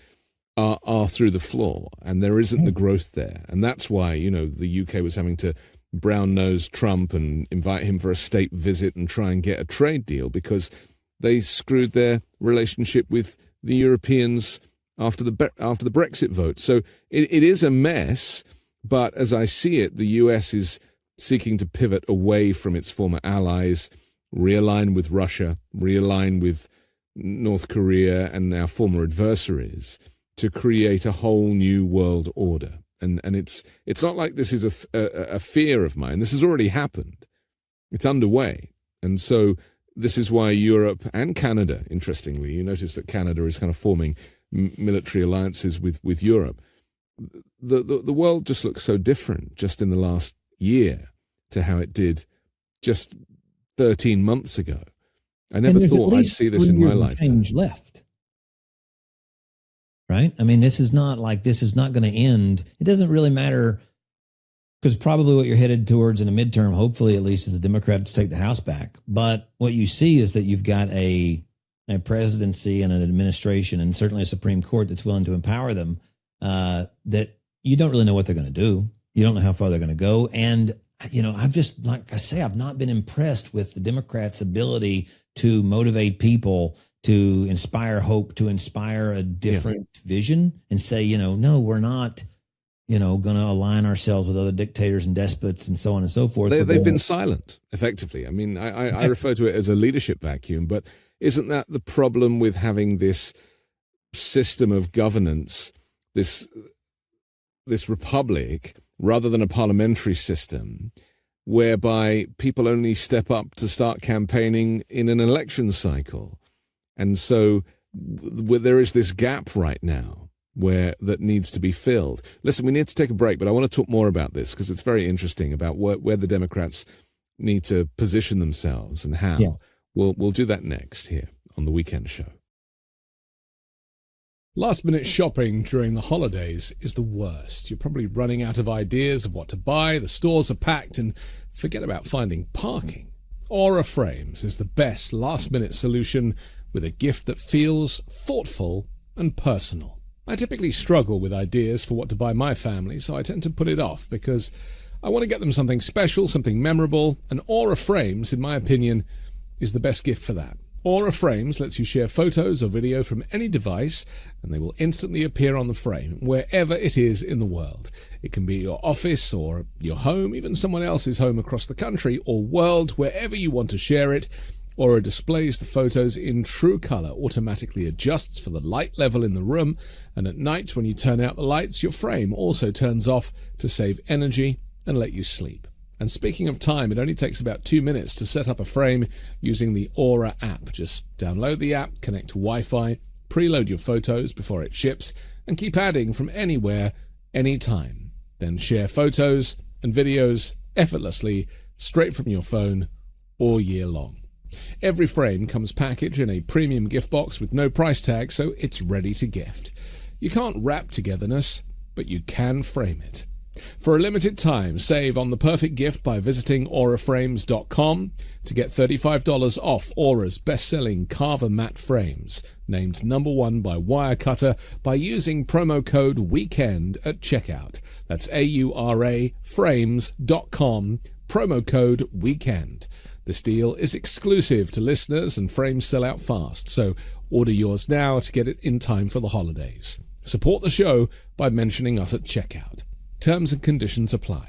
are through the floor, and there isn't the growth there. And that's why, the UK was having to brown-nose Trump and invite him for a state visit and try and get a trade deal, because they screwed their relationship with the Europeans after the Brexit vote. So it is a mess, but as I see it, the US is seeking to pivot away from its former allies, realign with Russia, realign with North Korea and our former adversaries to create a whole new world order. And it's not like this is a fear of mine. This has already happened. It's underway. And so this is why Europe and Canada, interestingly, you notice that Canada is kind of forming military alliances with Europe. The world just looks so different just in the last year to how it did just 13 months ago. I never thought I'd see this in my lifetime. Left. Right? I mean, this is not going to end. It doesn't really matter, because probably what you're headed towards in a midterm, hopefully at least, is the Democrats take the House back. But what you see is that you've got a presidency and an administration and certainly a Supreme Court that's willing to empower them, that you don't really know what they're going to do. You don't know how far they're going to go. And, I've just, like I say, I've not been impressed with the Democrats' ability to motivate people, to inspire hope, to inspire a different vision and say, no, we're not, going to align ourselves with other dictators and despots and so on and so forth. They've been silent, effectively. I mean, I refer to it as a leadership vacuum, but isn't that the problem with having this system of governance, this republic, rather than a parliamentary system, whereby people only step up to start campaigning in an election cycle? And so there is this gap right now that needs to be filled. Listen, we need to take a break, but I want to talk more about this because it's very interesting about where the Democrats need to position themselves and how. Yeah. We'll do that next here on The Weekend Show. Last-minute shopping during the holidays is the worst. You're probably running out of ideas of what to buy, the stores are packed, and forget about finding parking. Aura Frames is the best last-minute solution with a gift that feels thoughtful and personal. I typically struggle with ideas for what to buy my family, so I tend to put it off because I want to get them something special, something memorable, and Aura Frames, in my opinion, is the best gift for that. Aura Frames lets you share photos or video from any device, and they will instantly appear on the frame, wherever it is in the world. It can be your office or your home, even someone else's home across the country or world, wherever you want to share it. Aura displays the photos in true color, automatically adjusts for the light level in the room, and at night when you turn out the lights, your frame also turns off to save energy and let you sleep. And speaking of time, it only takes about 2 minutes to set up a frame using the Aura app. Just download the app, connect to Wi-Fi, preload your photos before it ships, and keep adding from anywhere, anytime. Then share photos and videos effortlessly straight from your phone all year long. Every frame comes packaged in a premium gift box with no price tag, so it's ready to gift. You can't wrap togetherness, but you can frame it. For a limited time, save on the perfect gift by visiting auraframes.com to get $35 off Aura's best-selling Carver matte frames, named #1 by Wirecutter, by using promo code WEEKEND at checkout. That's AURA frames.com, promo code WEEKEND. This deal is exclusive to listeners and frames sell out fast, so order yours now to get it in time for the holidays. Support the show by mentioning us at checkout. Terms and conditions apply.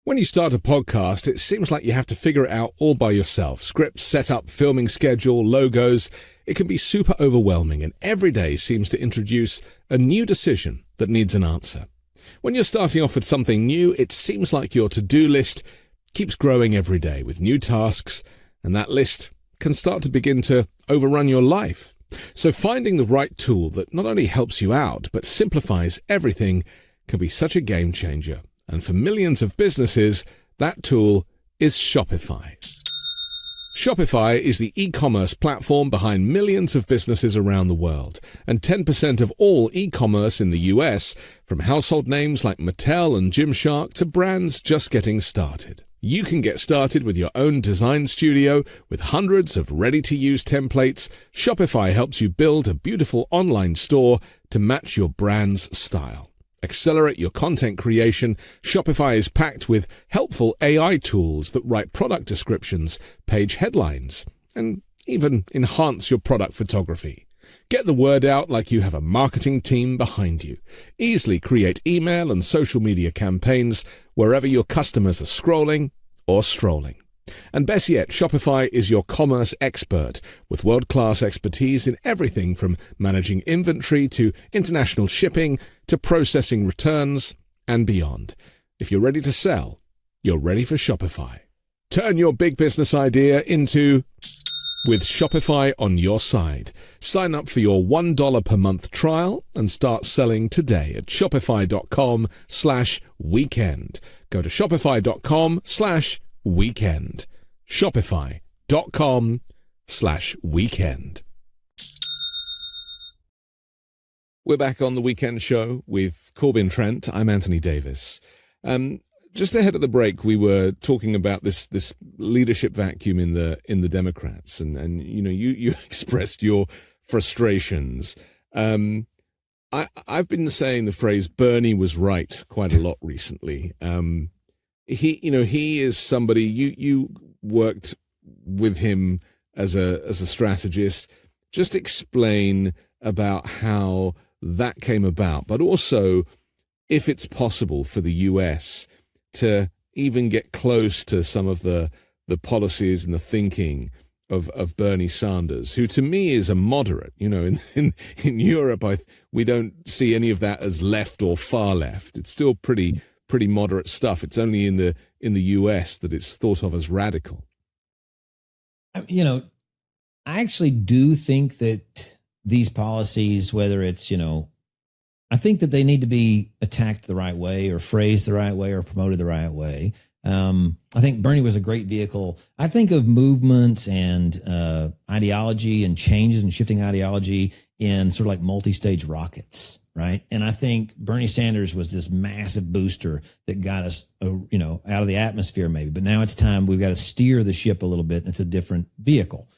When you start a podcast, it seems like you have to figure it out all by yourself. Scripts, setup, filming schedule, logos. It can be super overwhelming, and every day seems to introduce a new decision that needs an answer. When you're starting off with something new, it seems like your to-do list keeps growing every day with new tasks, and that list can start to begin to overrun your life. So finding the right tool that not only helps you out, but simplifies everything can be such a game changer. And for millions of businesses, that tool is Shopify. Shopify is the e-commerce platform behind millions of businesses around the world, and 10% of all e-commerce in the US, from household names like Mattel and Gymshark to brands just getting started. You can get started with your own design studio with hundreds of ready-to-use templates. Shopify helps you build a beautiful online store to match your brand's style. Accelerate your content creation. Shopify is packed with helpful AI tools that write product descriptions, page headlines, and even enhance your product photography. Get the word out like you have a marketing team behind you. Easily create email and social media campaigns wherever your customers are scrolling or strolling. And best yet, Shopify is your commerce expert with world-class expertise in everything from managing inventory to international shipping to processing returns and beyond. If you're ready to sell, you're ready for Shopify. Turn your big business idea into with Shopify on your side. Sign up for your $1 per month trial and start selling today at shopify.com/weekend. Go to shopify.com/weekend. Shopify.com/weekend. We're back on the weekend show with Corbin Trent. I'm Anthony Davis. Just ahead of the break, we were talking about this leadership vacuum in the Democrats, and you expressed your frustrations. I've been saying the phrase "Bernie was right" quite a lot recently. He is somebody you worked with him as a strategist. Just explain about how that came about, but also if it's possible for the US to even get close to some of the policies and the thinking of Bernie Sanders, who to me is a moderate. In Europe, we don't see any of that as left or far left. It's still pretty moderate stuff. It's only in the US that it's thought of as radical. I actually do think that these policies, whether it's, I think that they need to be attacked the right way or phrased the right way or promoted the right way. I think Bernie was a great vehicle. I think of movements and ideology and changes and shifting ideology in sort of like multi-stage rockets, right? And I think Bernie Sanders was this massive booster that got us, out of the atmosphere maybe. But now it's time, we've got to steer the ship a little bit. And it's a different vehicle.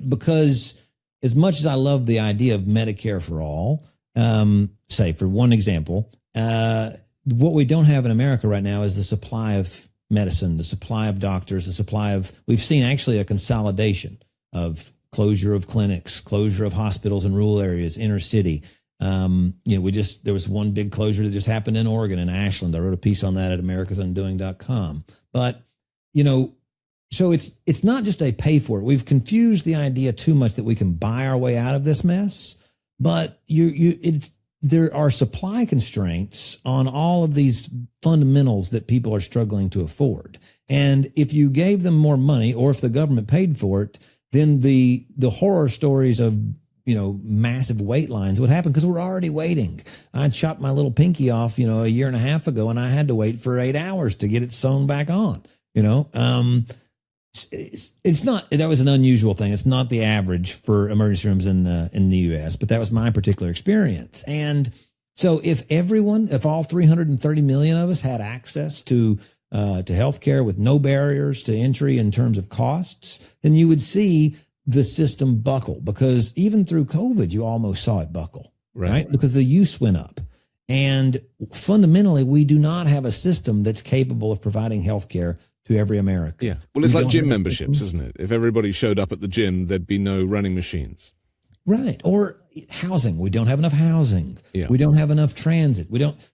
Because as much as I love the idea of Medicare for all, say for one example, what we don't have in America right now is the supply of medicine, the supply of doctors, we've seen actually a consolidation of closure of clinics, closure of hospitals in rural areas, inner city. There was one big closure that just happened in Oregon, in Ashland. I wrote a piece on that at americasundoing.com. But, so it's not just a pay for it. We've confused the idea too much that we can buy our way out of this mess, but there are supply constraints on all of these fundamentals that people are struggling to afford. And if you gave them more money, or if the government paid for it, then the horror stories of, massive wait lines would happen because we're already waiting. I chopped my little pinky off, a year and a half ago, and I had to wait for 8 hours to get it sewn back on, It's not, that was an unusual thing. It's not the average for emergency rooms in the U.S., but that was my particular experience. And so if all 330 million of us had access to healthcare with no barriers to entry in terms of costs, then you would see the system buckle, because even through COVID, you almost saw it buckle, right? Because the use went up. And fundamentally, we do not have a system that's capable of providing healthcare to every American. Yeah. Well, it's like gym memberships, isn't it? If everybody showed up at the gym, there'd be no running machines. Right. Or housing. We don't have enough housing. Yeah. We don't have enough transit.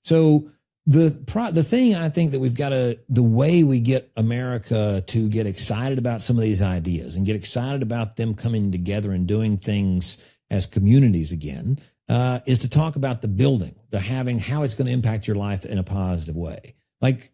So the thing I think that we've got the way we get America to get excited about some of these ideas and get excited about them coming together and doing things as communities again, is to talk about the building, how it's going to impact your life in a positive way. Like,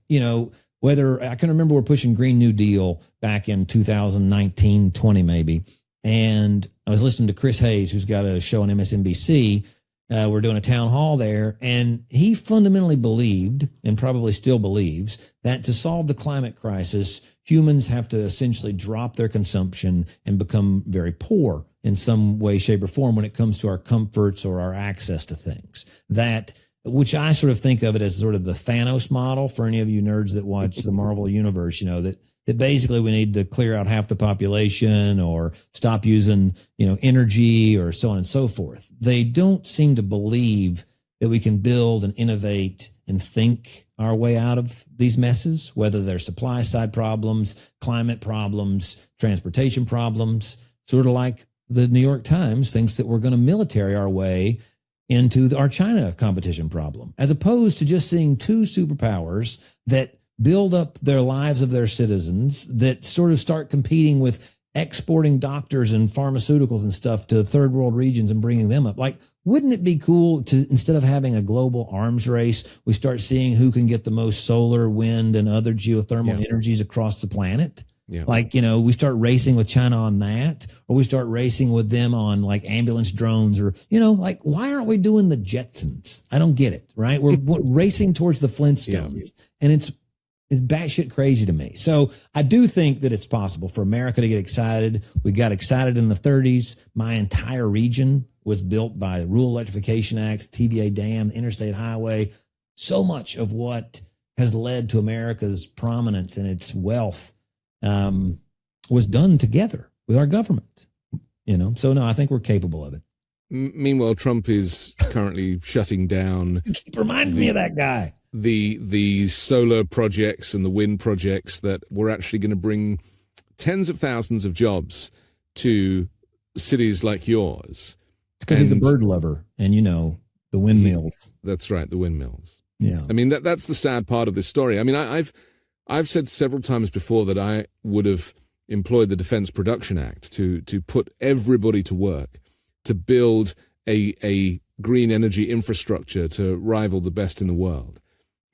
whether I can remember we're pushing Green New Deal back in 2019, 20 maybe. And I was listening to Chris Hayes, who's got a show on MSNBC. We're doing a town hall there. And he fundamentally believed, and probably still believes, that to solve the climate crisis, humans have to essentially drop their consumption and become very poor in some way, shape, or form when it comes to our comforts or our access to things. Which I sort of think of it as sort of the Thanos model for any of you nerds that watch the Marvel universe, that basically we need to clear out half the population or stop using, energy or so on and so forth. They don't seem to believe that we can build and innovate and think our way out of these messes, whether they're supply side problems, climate problems, transportation problems, sort of like the New York Times thinks that we're going to military our way into our China competition problem, as opposed to just seeing two superpowers that build up their lives of their citizens, that sort of start competing with exporting doctors and pharmaceuticals and stuff to third world regions and bringing them up. Like, wouldn't it be cool to, instead of having a global arms race, we start seeing who can get the most solar, wind, and other geothermal energies across the planet? Yeah. Like, we start racing with China on that, or we start racing with them on like ambulance drones, or, like, why aren't we doing the Jetsons? I don't get it, right? We're racing towards the Flintstones, and it's batshit crazy to me. So I do think that it's possible for America to get excited. We got excited in the 30s. My entire region was built by the Rural Electrification Act, TVA Dam, the Interstate Highway. So much of what has led to America's prominence and its wealth was done together with our government. So no, I think we're capable of it. Meanwhile, Trump is currently shutting down. Keep reminding me of that guy. The solar projects and the wind projects that were actually going to bring tens of thousands of jobs to cities like yours. It's because he's a bird lover, and the windmills. That's right, the windmills. Yeah, I mean that's the sad part of this story. I mean, I've said several times before that I would have employed the Defense Production Act to put everybody to work to build a green energy infrastructure to rival the best in the world.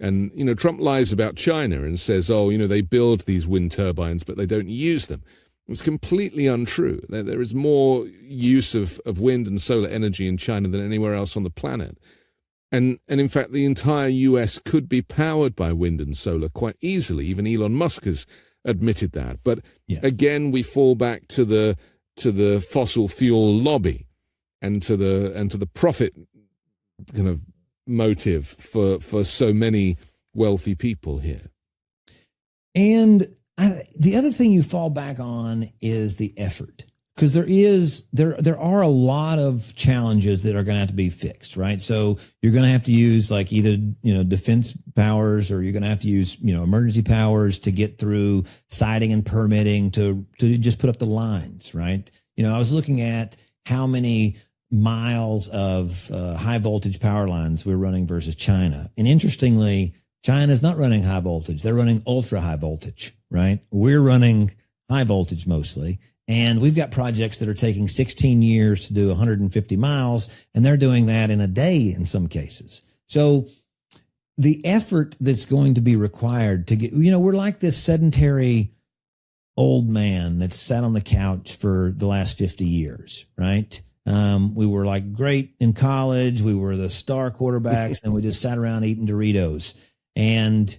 And, Trump lies about China and says, they build these wind turbines, but they don't use them. It's completely untrue. There is more use of wind and solar energy in China than anywhere else on the planet. And in fact, the entire US could be powered by wind and solar quite easily. Even Elon Musk has admitted that. But again, we fall back to the fossil fuel lobby and to the profit kind of motive for so many wealthy people here. And the other thing you fall back on is the effort, because there are a lot of challenges that are going to have to be fixed, right? So you're going to have to use like either defense powers, or you're going to have to use emergency powers to get through siting and permitting to just put up the lines, right? I was looking at how many miles of high voltage power lines we're running versus China. And interestingly, China is not running high voltage. They're running ultra high voltage, right? We're running high voltage mostly. And we've got projects that are taking 16 years to do 150 miles, and they're doing that in a day in some cases. So the effort that's going to be required to get, we're like this sedentary old man that's sat on the couch for the last 50 years, right? We were like great in college. We were the star quarterbacks, and we just sat around eating Doritos, and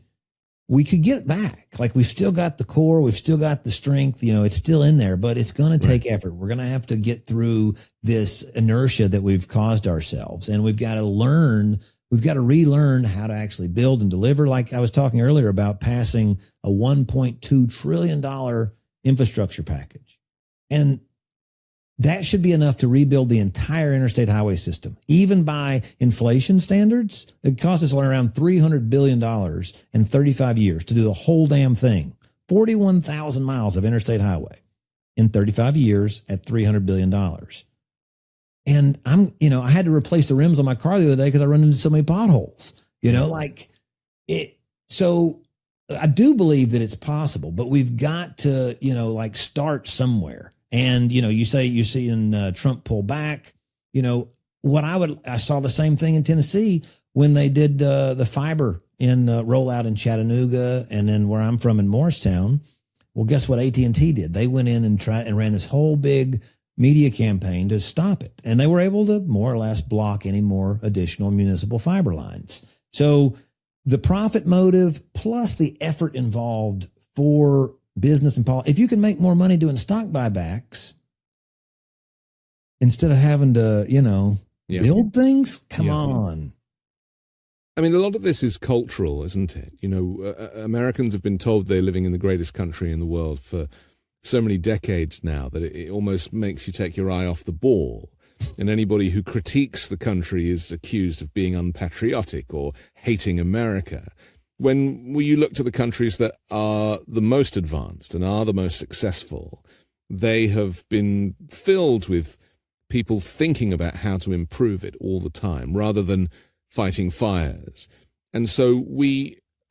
we could get back. Like, we've still got the core. We've still got the strength. It's still in there, but it's going to take effort. We're going to have to get through this inertia that we've caused ourselves. And we've got to relearn how to actually build and deliver. Like I was talking earlier about passing a $1.2 trillion infrastructure package. And that should be enough to rebuild the entire interstate highway system. Even by inflation standards, it costs us around $300 billion in 35 years to do the whole damn thing. 41,000 miles of interstate highway in 35 years at $300 billion. And I had to replace the rims on my car the other day because I run into so many potholes, So I do believe that it's possible, but we've got to, start somewhere. And, you see in Trump pull back, I saw the same thing in Tennessee when they did the fiber in rollout in Chattanooga, and then where I'm from in Morristown. Well, guess what AT&T did? They went in and ran this whole big media campaign to stop it. And they were able to more or less block any more additional municipal fiber lines. So the profit motive plus the effort involved for business and policy. If you can make more money doing stock buybacks instead of having to, build things, come on. I mean, a lot of this is cultural, isn't it? Americans have been told they're living in the greatest country in the world for so many decades now that it almost makes you take your eye off the ball. And anybody who critiques the country is accused of being unpatriotic or hating America. When you look to the countries that are the most advanced and are the most successful, they have been filled with people thinking about how to improve it all the time rather than fighting fires. And so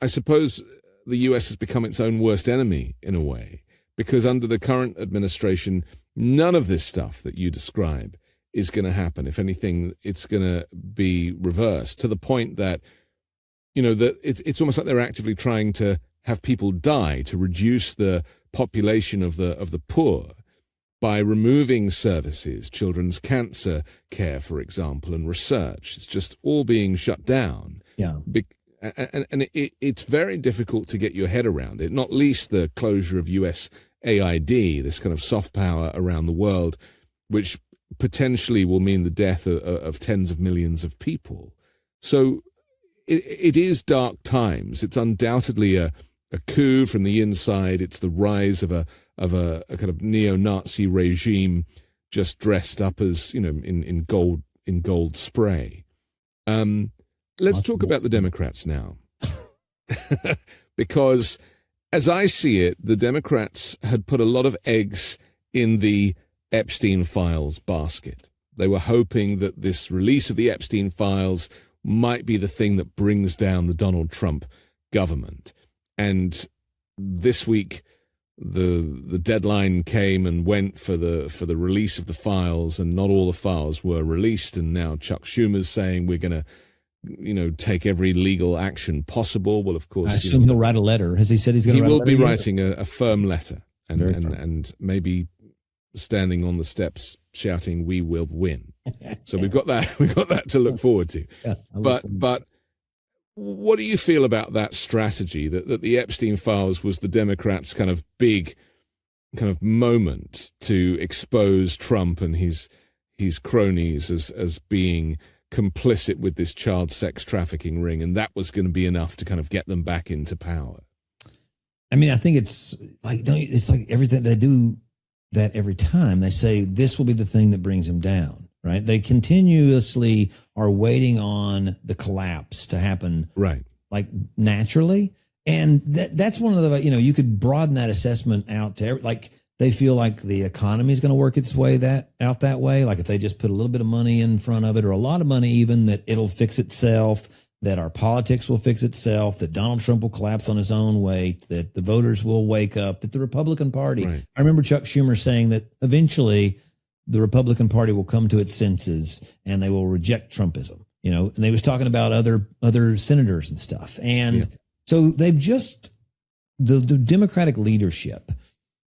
I suppose the US has become its own worst enemy in a way, because under the current administration, none of this stuff that you describe is going to happen. If anything, it's going to be reversed to the point that, that it's almost like they're actively trying to have people die to reduce the population of the poor by removing services, children's cancer care, for example, and research. It's just all being shut down. Yeah. And it's very difficult to get your head around it, not least the closure of US Aide, this kind of soft power around the world, which potentially will mean the death of tens of millions of people. So it is dark times. It's undoubtedly a coup from the inside. It's the rise of a kind of neo-Nazi regime just dressed up as, in gold spray. Let's talk about the Democrats now. Because as I see it, the Democrats had put a lot of eggs in the Epstein files basket. They were hoping that this release of the Epstein files might be the thing that brings down the Donald Trump government. And this week, the deadline came and went for the release of the files, and not all the files were released. And now Chuck Schumer's saying we're going to, take every legal action possible. Well, of course, I assume he'll write a letter. Has he said he's going to? He will be writing a firm letter, and maybe standing on the steps shouting, "We will win." So we've got that to look forward to. Yeah, but what do you feel about that strategy that the Epstein files was the Democrats' kind of big kind of moment to expose Trump and his cronies as being complicit with this child sex trafficking ring, and that was going to be enough to kind of get them back into power? I mean, I think it's like everything they do that every time they say this will be the thing that brings him down, right? They continuously are waiting on the collapse to happen, right? Like naturally. And that's one of the, you could broaden that assessment out to they feel like the economy is going to work its way that way. Like if they just put a little bit of money in front of it, or a lot of money even, that it'll fix itself, that our politics will fix itself, that Donald Trump will collapse on his own weight, that the voters will wake up, that the Republican Party. Right. I remember Chuck Schumer saying that eventually the Republican Party will come to its senses and they will reject Trumpism, and they was talking about other senators and stuff. And so they've just, the Democratic leadership,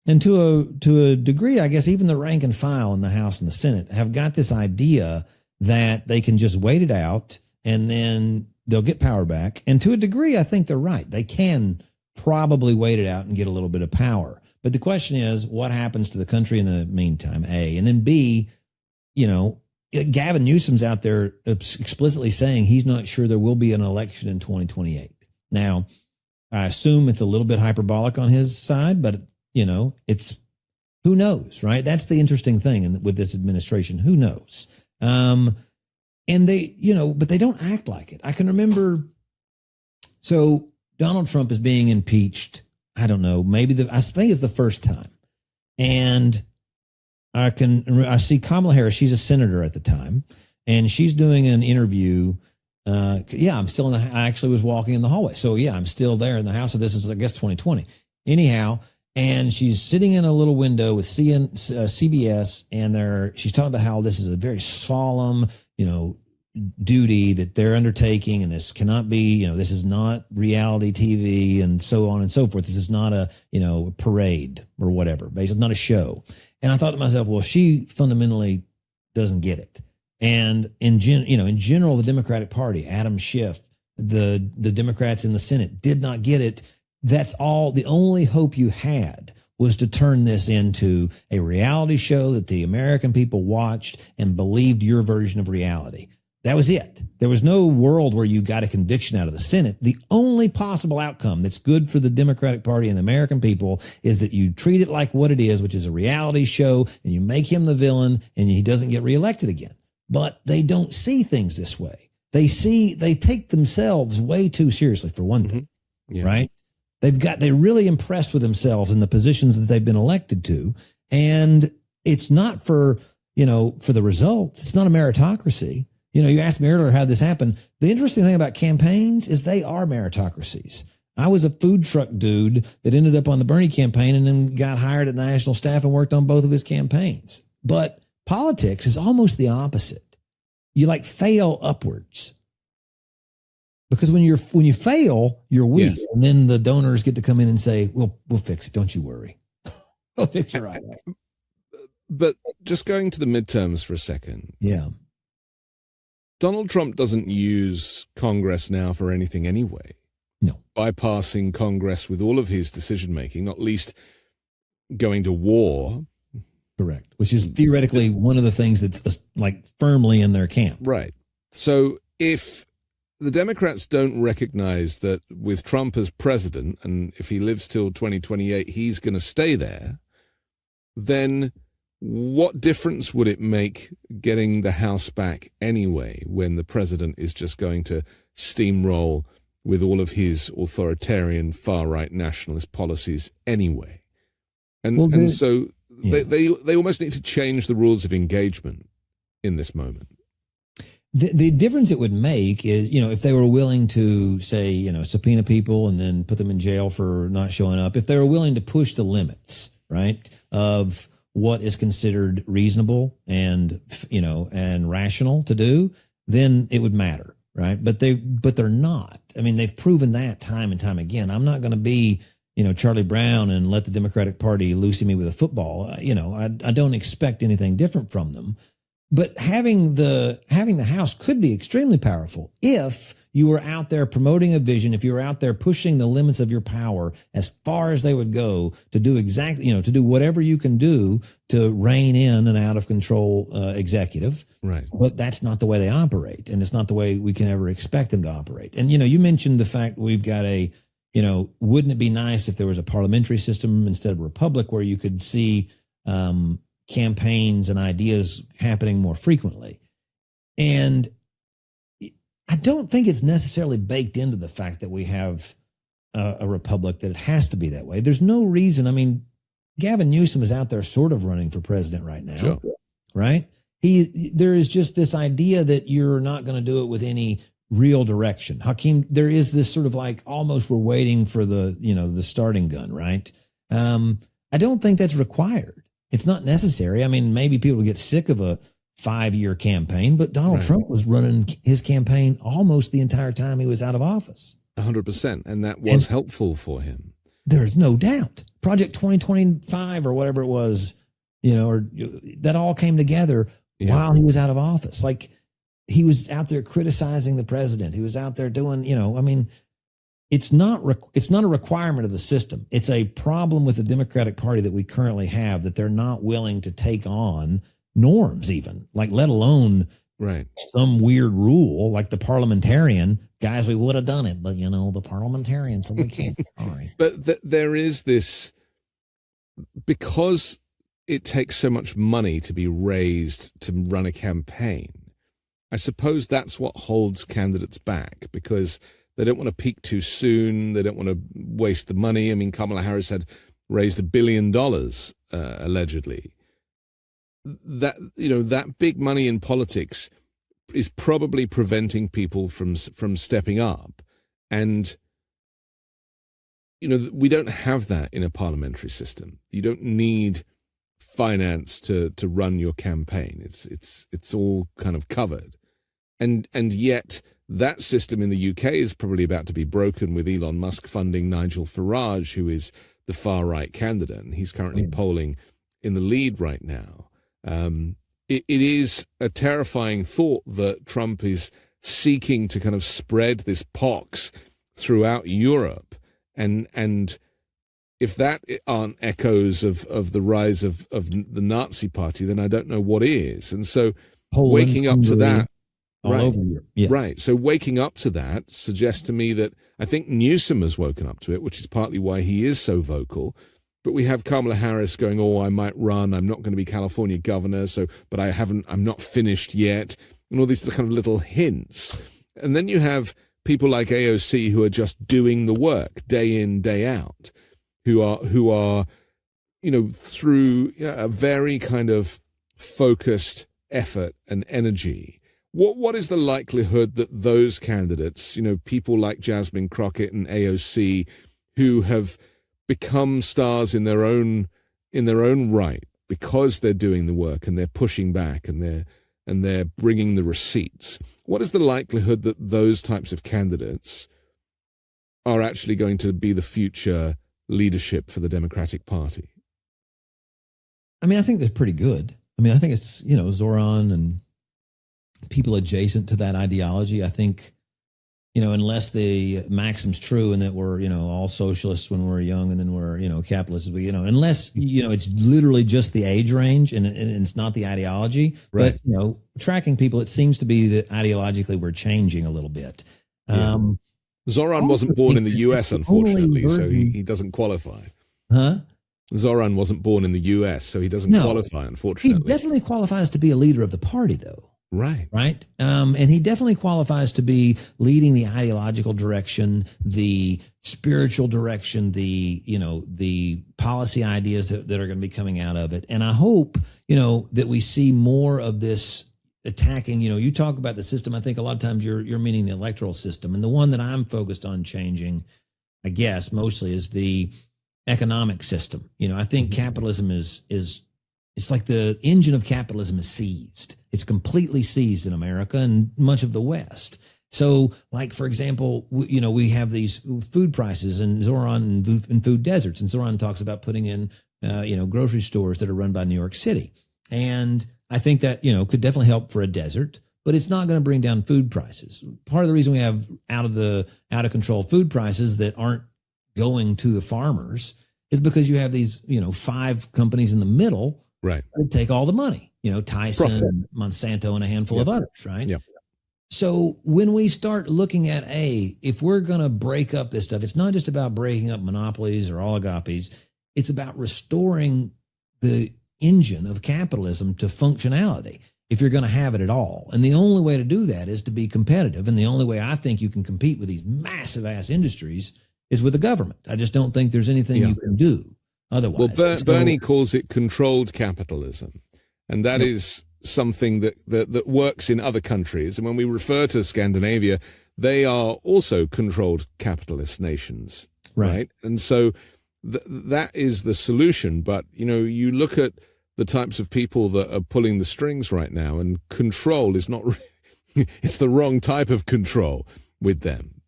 and to a degree, I guess even the rank and file in the House and the Senate have got this idea that they can just wait it out and then they'll get power back. And to a degree, I think they're right. They can probably wait it out and get a little bit of power. But the question is, what happens to the country in the meantime, A? And then B, Gavin Newsom's out there explicitly saying he's not sure there will be an election in 2028. Now, I assume it's a little bit hyperbolic on his side, but it's, who knows, right? That's the interesting thing with this administration. Who knows? And they, but they don't act like it. I can remember, so Donald Trump is being impeached. I don't know, maybe I think it's the first time. And I see Kamala Harris, she's a senator at the time, and she's doing an interview. I'm still I actually was walking in the hallway. So I'm still there in the house. So this is, I guess, 2020. Anyhow, and she's sitting in a little window with CBS, and she's talking about how this is a very solemn, duty that they're undertaking, and this cannot be, this is not reality TV and so on and so forth. This is not a, parade or whatever. Basically, not a show. And I thought to myself, well, she fundamentally doesn't get it. And in general, the Democratic Party, Adam Schiff, the Democrats in the Senate did not get it. That's all. The only hope you had was to turn this into a reality show that the American people watched and believed your version of reality. That was it. There was no world where you got a conviction out of the Senate. The only possible outcome that's good for the Democratic Party and the American people is that you treat it like what it is, which is a reality show, and you make him the villain and he doesn't get reelected again. But they don't see things this way. They take themselves way too seriously, for one thing, right? They're really impressed with themselves and the positions that they've been elected to. And it's not for the results. It's not a meritocracy. You asked me earlier how this happened. The interesting thing about campaigns is they are meritocracies. I was a food truck dude that ended up on the Bernie campaign and then got hired at the national staff and worked on both of his campaigns. But politics is almost the opposite. You like fail upwards. Because when you fail, you're weak. Yes. And then the donors get to come in and say, we'll fix it. Don't you worry. We'll fix it right away. But just going to the midterms for a second. Yeah. Donald Trump doesn't use Congress now for anything anyway. No. Bypassing Congress with all of his decision-making, not least going to war. Correct. Which is theoretically one of the things that's like firmly in their camp. Right. So if the Democrats don't recognize that with Trump as president, and if he lives till 2028, he's going to stay there, then what difference would it make getting the House back anyway when the president is just going to steamroll with all of his authoritarian far-right nationalist policies anyway? And so they almost need to change the rules of engagement in this moment. The difference it would make is, if they were willing to say, subpoena people and then put them in jail for not showing up, if they were willing to push the limits, right, of what is considered reasonable and, and rational to do, then it would matter, right? But they're not. I mean, they've proven that time and time again. I'm not going to be, Charlie Brown and let the Democratic Party loosey me with a football. I don't expect anything different from them. But having the House could be extremely powerful if you were out there promoting a vision, if you were out there pushing the limits of your power as far as they would go to do exactly, to do whatever you can do to rein in an out of control executive. Right. But that's not the way they operate. And it's not the way we can ever expect them to operate. And, you mentioned the fact we've got wouldn't it be nice if there was a parliamentary system instead of a republic where you could see, campaigns and ideas happening more frequently. And I don't think it's necessarily baked into the fact that we have a republic that it has to be that way. There's no reason. I mean, Gavin Newsom is out there sort of running for president right now, sure. Right? There is just this idea that you're not going to do it with any real direction. Hakeem, there is this sort of like almost we're waiting for the starting gun, right? I don't think that's required. It's not necessary. I mean, maybe people get sick of a 5-year campaign, but Donald Trump was running his campaign almost the entire time he was out of office. 100%. And that was helpful for him. There's no doubt. Project 2025 or whatever it was, or that all came together while he was out of office. Like he was out there criticizing the president. He was out there doing, it's not a requirement of the system. It's a problem with the Democratic Party that we currently have, that they're not willing to take on norms even, like let alone some weird rule like the parliamentarian. Guys, we would have done it, but the parliamentarian, so we can't. Sorry. But there is this, because it takes so much money to be raised to run a campaign, I suppose that's what holds candidates back, because they don't want to peak too soon. They don't want to waste the money. I mean, Kamala Harris had raised $1 billion, allegedly. That big money in politics is probably preventing people from stepping up. And, we don't have that in a parliamentary system. You don't need finance to run your campaign. It's all kind of covered. And yet that system in the UK is probably about to be broken with Elon Musk funding Nigel Farage, who is the far-right candidate, and he's currently polling in the lead right now. It is a terrifying thought that Trump is seeking to kind of spread this pox throughout Europe. And if that aren't echoes of the rise of the Nazi party, then I don't know what is. And so Poland, waking up to that, all over Europe. Yes. Right. So waking up to that suggests to me that I think Newsom has woken up to it, which is partly why he is so vocal. But we have Kamala Harris going, I might run. I'm not going to be California governor. But I'm not finished yet. And all these kind of little hints. And then you have people like AOC who are just doing the work day in, day out, who are, through a very kind of focused effort and energy, What is the likelihood that those candidates, people like Jasmine Crockett and AOC, who have become stars in their own right because they're doing the work and they're pushing back and they're bringing the receipts, what is the likelihood that those types of candidates are actually going to be the future leadership for the Democratic Party? I mean, I think they're pretty good. I mean, I think it's, Zoran and people adjacent to that ideology. I think, unless the maxim's true and that we're, all socialists when we're young and then we're, capitalists, unless, it's literally just the age range and it's not the ideology. Right. But, tracking people, it seems to be that ideologically we're changing a little bit. Yeah. Zoran wasn't born in the U.S., unfortunately, so he doesn't qualify. Huh? Zoran wasn't born in the U.S., so he doesn't qualify, unfortunately. He definitely qualifies to be a leader of the party, though. Right. Right. And he definitely qualifies to be leading the ideological direction, the spiritual direction, the policy ideas that are going to be coming out of it. And I hope, that we see more of this attacking, you talk about the system. I think a lot of times you're meaning the electoral system. And the one that I'm focused on changing, I guess, mostly is the economic system. I think capitalism is it's like the engine of capitalism is seized. It's completely seized in America and much of the West. So, like, for example, we have these food prices and Zoran and food deserts. And Zoran talks about putting in, grocery stores that are run by New York City. And I think that, could definitely help for a desert, but it's not going to bring down food prices. Part of the reason we have out of control food prices that aren't going to the farmers is because you have these, 5 companies in the middle. Right. That take all the money, Tyson, Profit. Monsanto, and a handful of others, right? Yeah. So when we start looking at, if we're going to break up this stuff, it's not just about breaking up monopolies or oligopolies. It's about restoring the engine of capitalism to functionality if you're going to have it at all. And the only way to do that is to be competitive. And the only way I think you can compete with these massive ass industries is with the government. I just don't think there's anything you can do otherwise. Well, Bernie calls it controlled capitalism. And that is something that works in other countries. And when we refer to Scandinavia, they are also controlled capitalist nations. Right. And so that is the solution. But, you look at the types of people that are pulling the strings right now, and control is not, it's the wrong type of control with them.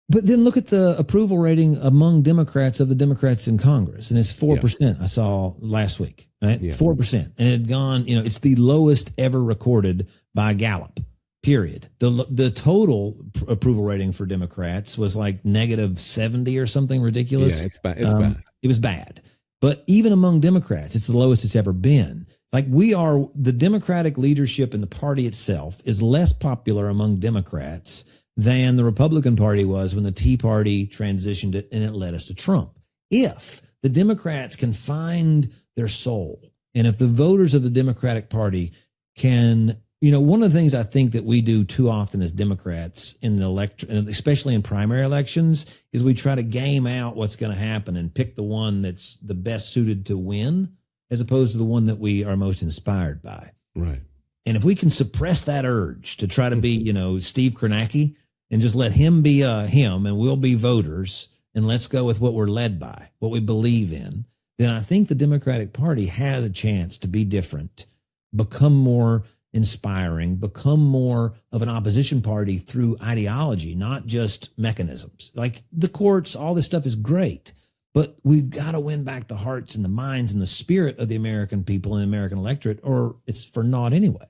But then look at the approval rating among Democrats of the Democrats in Congress. And it's 4%. I saw last week, right? 4%. And it had gone, it's the lowest ever recorded by Gallup, period. The total approval rating for Democrats was like -70 or something ridiculous. Yeah, it's bad. It's bad. It was bad. But even among Democrats, it's the lowest it's ever been. Like, the Democratic leadership in the party itself is less popular among Democrats than the Republican Party was when the Tea Party transitioned it and it led us to Trump. If the Democrats can find their soul, and if the voters of the Democratic Party can, one of the things I think that we do too often as Democrats in the especially in primary elections, is we try to game out what's going to happen and pick the one that's the best suited to win, as opposed to the one that we are most inspired by. Right. And if we can suppress that urge to try to be, Steve Kornacki, and just let him be him, and we'll be voters, and let's go with what we're led by, what we believe in, then I think the Democratic Party has a chance to be different, become more inspiring, become more of an opposition party through ideology, not just mechanisms. Like the courts, all this stuff is great, but we've got to win back the hearts and the minds and the spirit of the American people and the American electorate, or it's for naught anyway.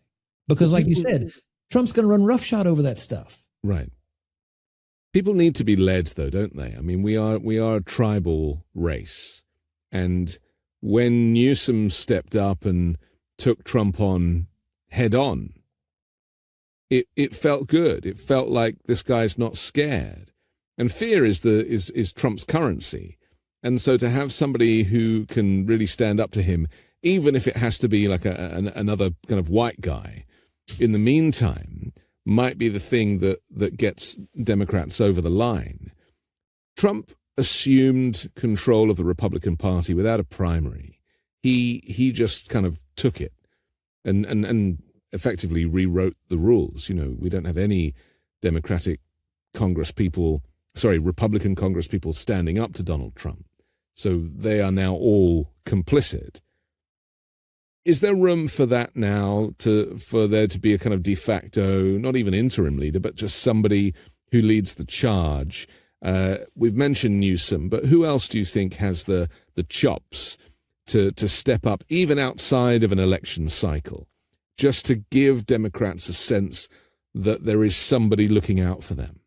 Because like you said, Trump's going to run roughshod over that stuff. Right. People need to be led, though, don't they? I mean, we are a tribal race. And when Newsom stepped up and took Trump on head on, it felt good. It felt like this guy's not scared. And fear is Trump's currency. And so to have somebody who can really stand up to him, even if it has to be like another kind of white guy, in the meantime, might be the thing that gets Democrats over the line. Trump assumed control of the Republican Party without a primary. He just kind of took it. And effectively rewrote the rules. We don't have any Republican Congress people standing up to Donald Trump. So they are now all complicit. Is there room for that now, for there to be a kind of de facto, not even interim leader, but just somebody who leads the charge? We've mentioned Newsom, but who else do you think has the chops to step up, even outside of an election cycle, just to give Democrats a sense that there is somebody looking out for them?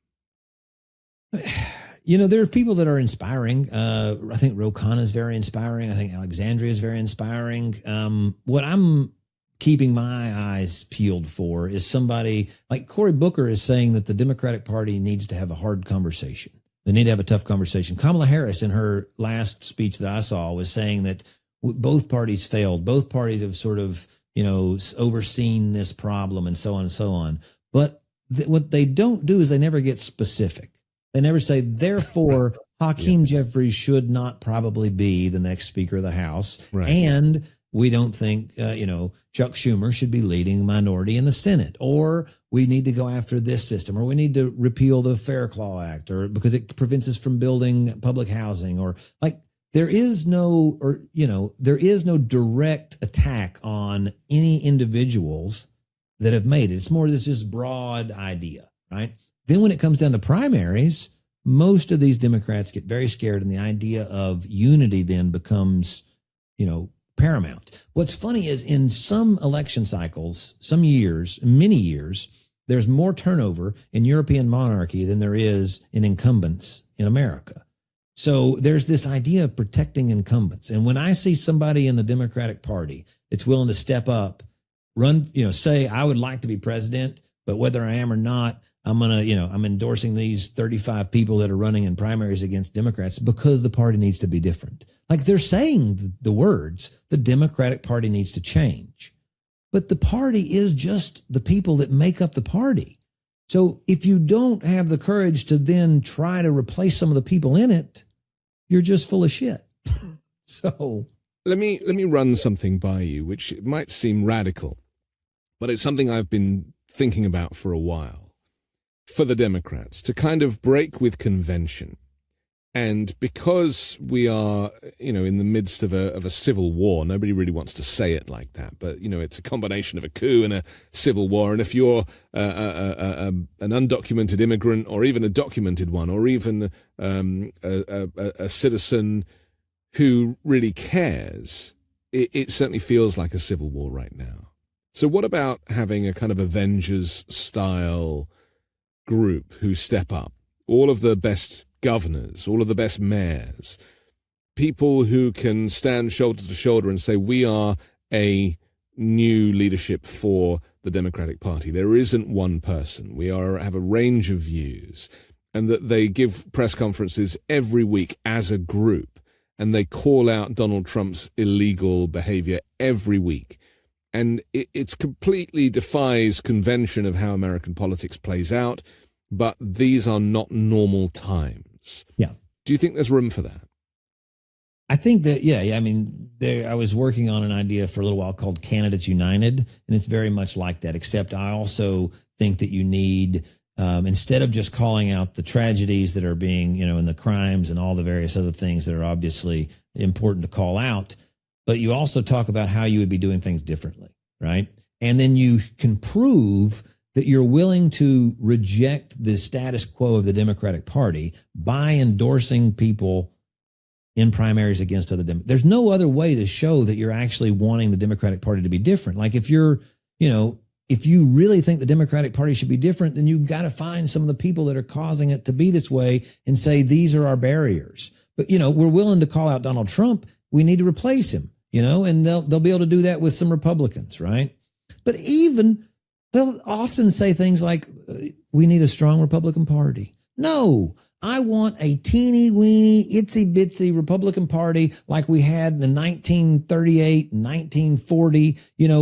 There are people that are inspiring. I think Ro Khanna is very inspiring. I think Alexandria is very inspiring. What I'm keeping my eyes peeled for is somebody like Cory Booker is saying that the Democratic Party needs to have a hard conversation. They need to have a tough conversation. Kamala Harris, in her last speech that I saw, was saying that both parties failed. Both parties have sort of, overseen this problem and so on and so on. But what they don't do is they never get specific. They never say, therefore, Hakeem Jeffries should not probably be the next Speaker of the House. Right. And we don't think, Chuck Schumer should be leading the minority in the Senate, or we need to go after this system, or we need to repeal the Fair Claw Act, or because it prevents us from building public housing, or like there is no direct attack on any individuals that have made it. It's more this just broad idea, right? Then when it comes down to primaries, most of these Democrats get very scared, and the idea of unity then becomes, paramount. What's funny is in some election cycles, many years, there's more turnover in European monarchy than there is in incumbents in America. So there's this idea of protecting incumbents. And when I see somebody in the Democratic Party that's willing to step up, say, I would like to be president, but whether I am or not, I'm endorsing these 35 people that are running in primaries against Democrats because the party needs to be different. Like they're saying the words, the Democratic Party needs to change. But the party is just the people that make up the party. So if you don't have the courage to then try to replace some of the people in it, you're just full of shit. So let me run something by you, which might seem radical, but it's something I've been thinking about for a while. For the Democrats to kind of break with convention. And because we are, in the midst of a civil war, nobody really wants to say it like that, but, it's a combination of a coup and a civil war. And if you're an undocumented immigrant, or even a documented one, or even a citizen who really cares, it certainly feels like a civil war right now. So what about having a kind of Avengers-style group who step up, all of the best governors, all of the best mayors, people who can stand shoulder to shoulder and say, we are a new leadership for the Democratic Party. There isn't one person. We have a range of views, and that they give press conferences every week as a group, and they call out Donald Trump's illegal behavior every week. And it's completely defies convention of how American politics plays out, but these are not normal times. Yeah. Do you think there's room for that? I think that, yeah. I mean, I was working on an idea for a little while called Candidates United, and it's very much like that, except I also think that you need, instead of just calling out the tragedies that are being, and the crimes and all the various other things that are obviously important to call out, but you also talk about how you would be doing things differently, right? And then you can prove that you're willing to reject the status quo of the Democratic Party by endorsing people in primaries against other Democrats. There's no other way to show that you're actually wanting the Democratic Party to be different. Like if you're, if you really think the Democratic Party should be different, then you've got to find some of the people that are causing it to be this way and say, these are our barriers. But, we're willing to call out Donald Trump. We need to replace him, and they'll be able to do that with some Republicans, right? But even they'll often say things like, we need a strong Republican Party. No, I want a teeny weeny, itsy bitsy Republican Party like we had in 1938, 1940,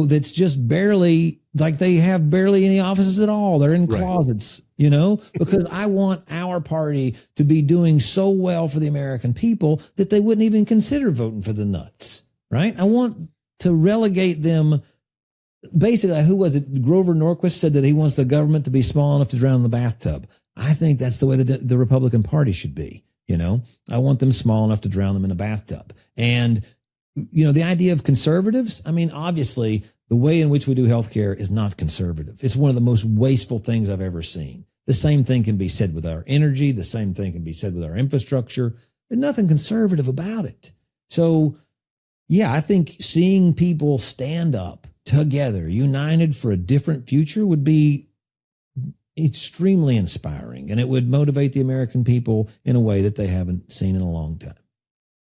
that's just barely, like they have barely any offices at all. They're in closets, because I want our party to be doing so well for the American people that they wouldn't even consider voting for the nuts, right? I want to relegate them basically, who was it? Grover Norquist said that he wants the government to be small enough to drown in the bathtub. I think that's the way the Republican Party should be. I want them small enough to drown them in a bathtub. And, the idea of conservatives, I mean, obviously, the way in which we do healthcare is not conservative. It's one of the most wasteful things I've ever seen. The same thing can be said with our energy. The same thing can be said with our infrastructure. There's nothing conservative about it. So, yeah, I think seeing people stand up together, united for a different future would be extremely inspiring, and it would motivate the American people in a way that they haven't seen in a long time.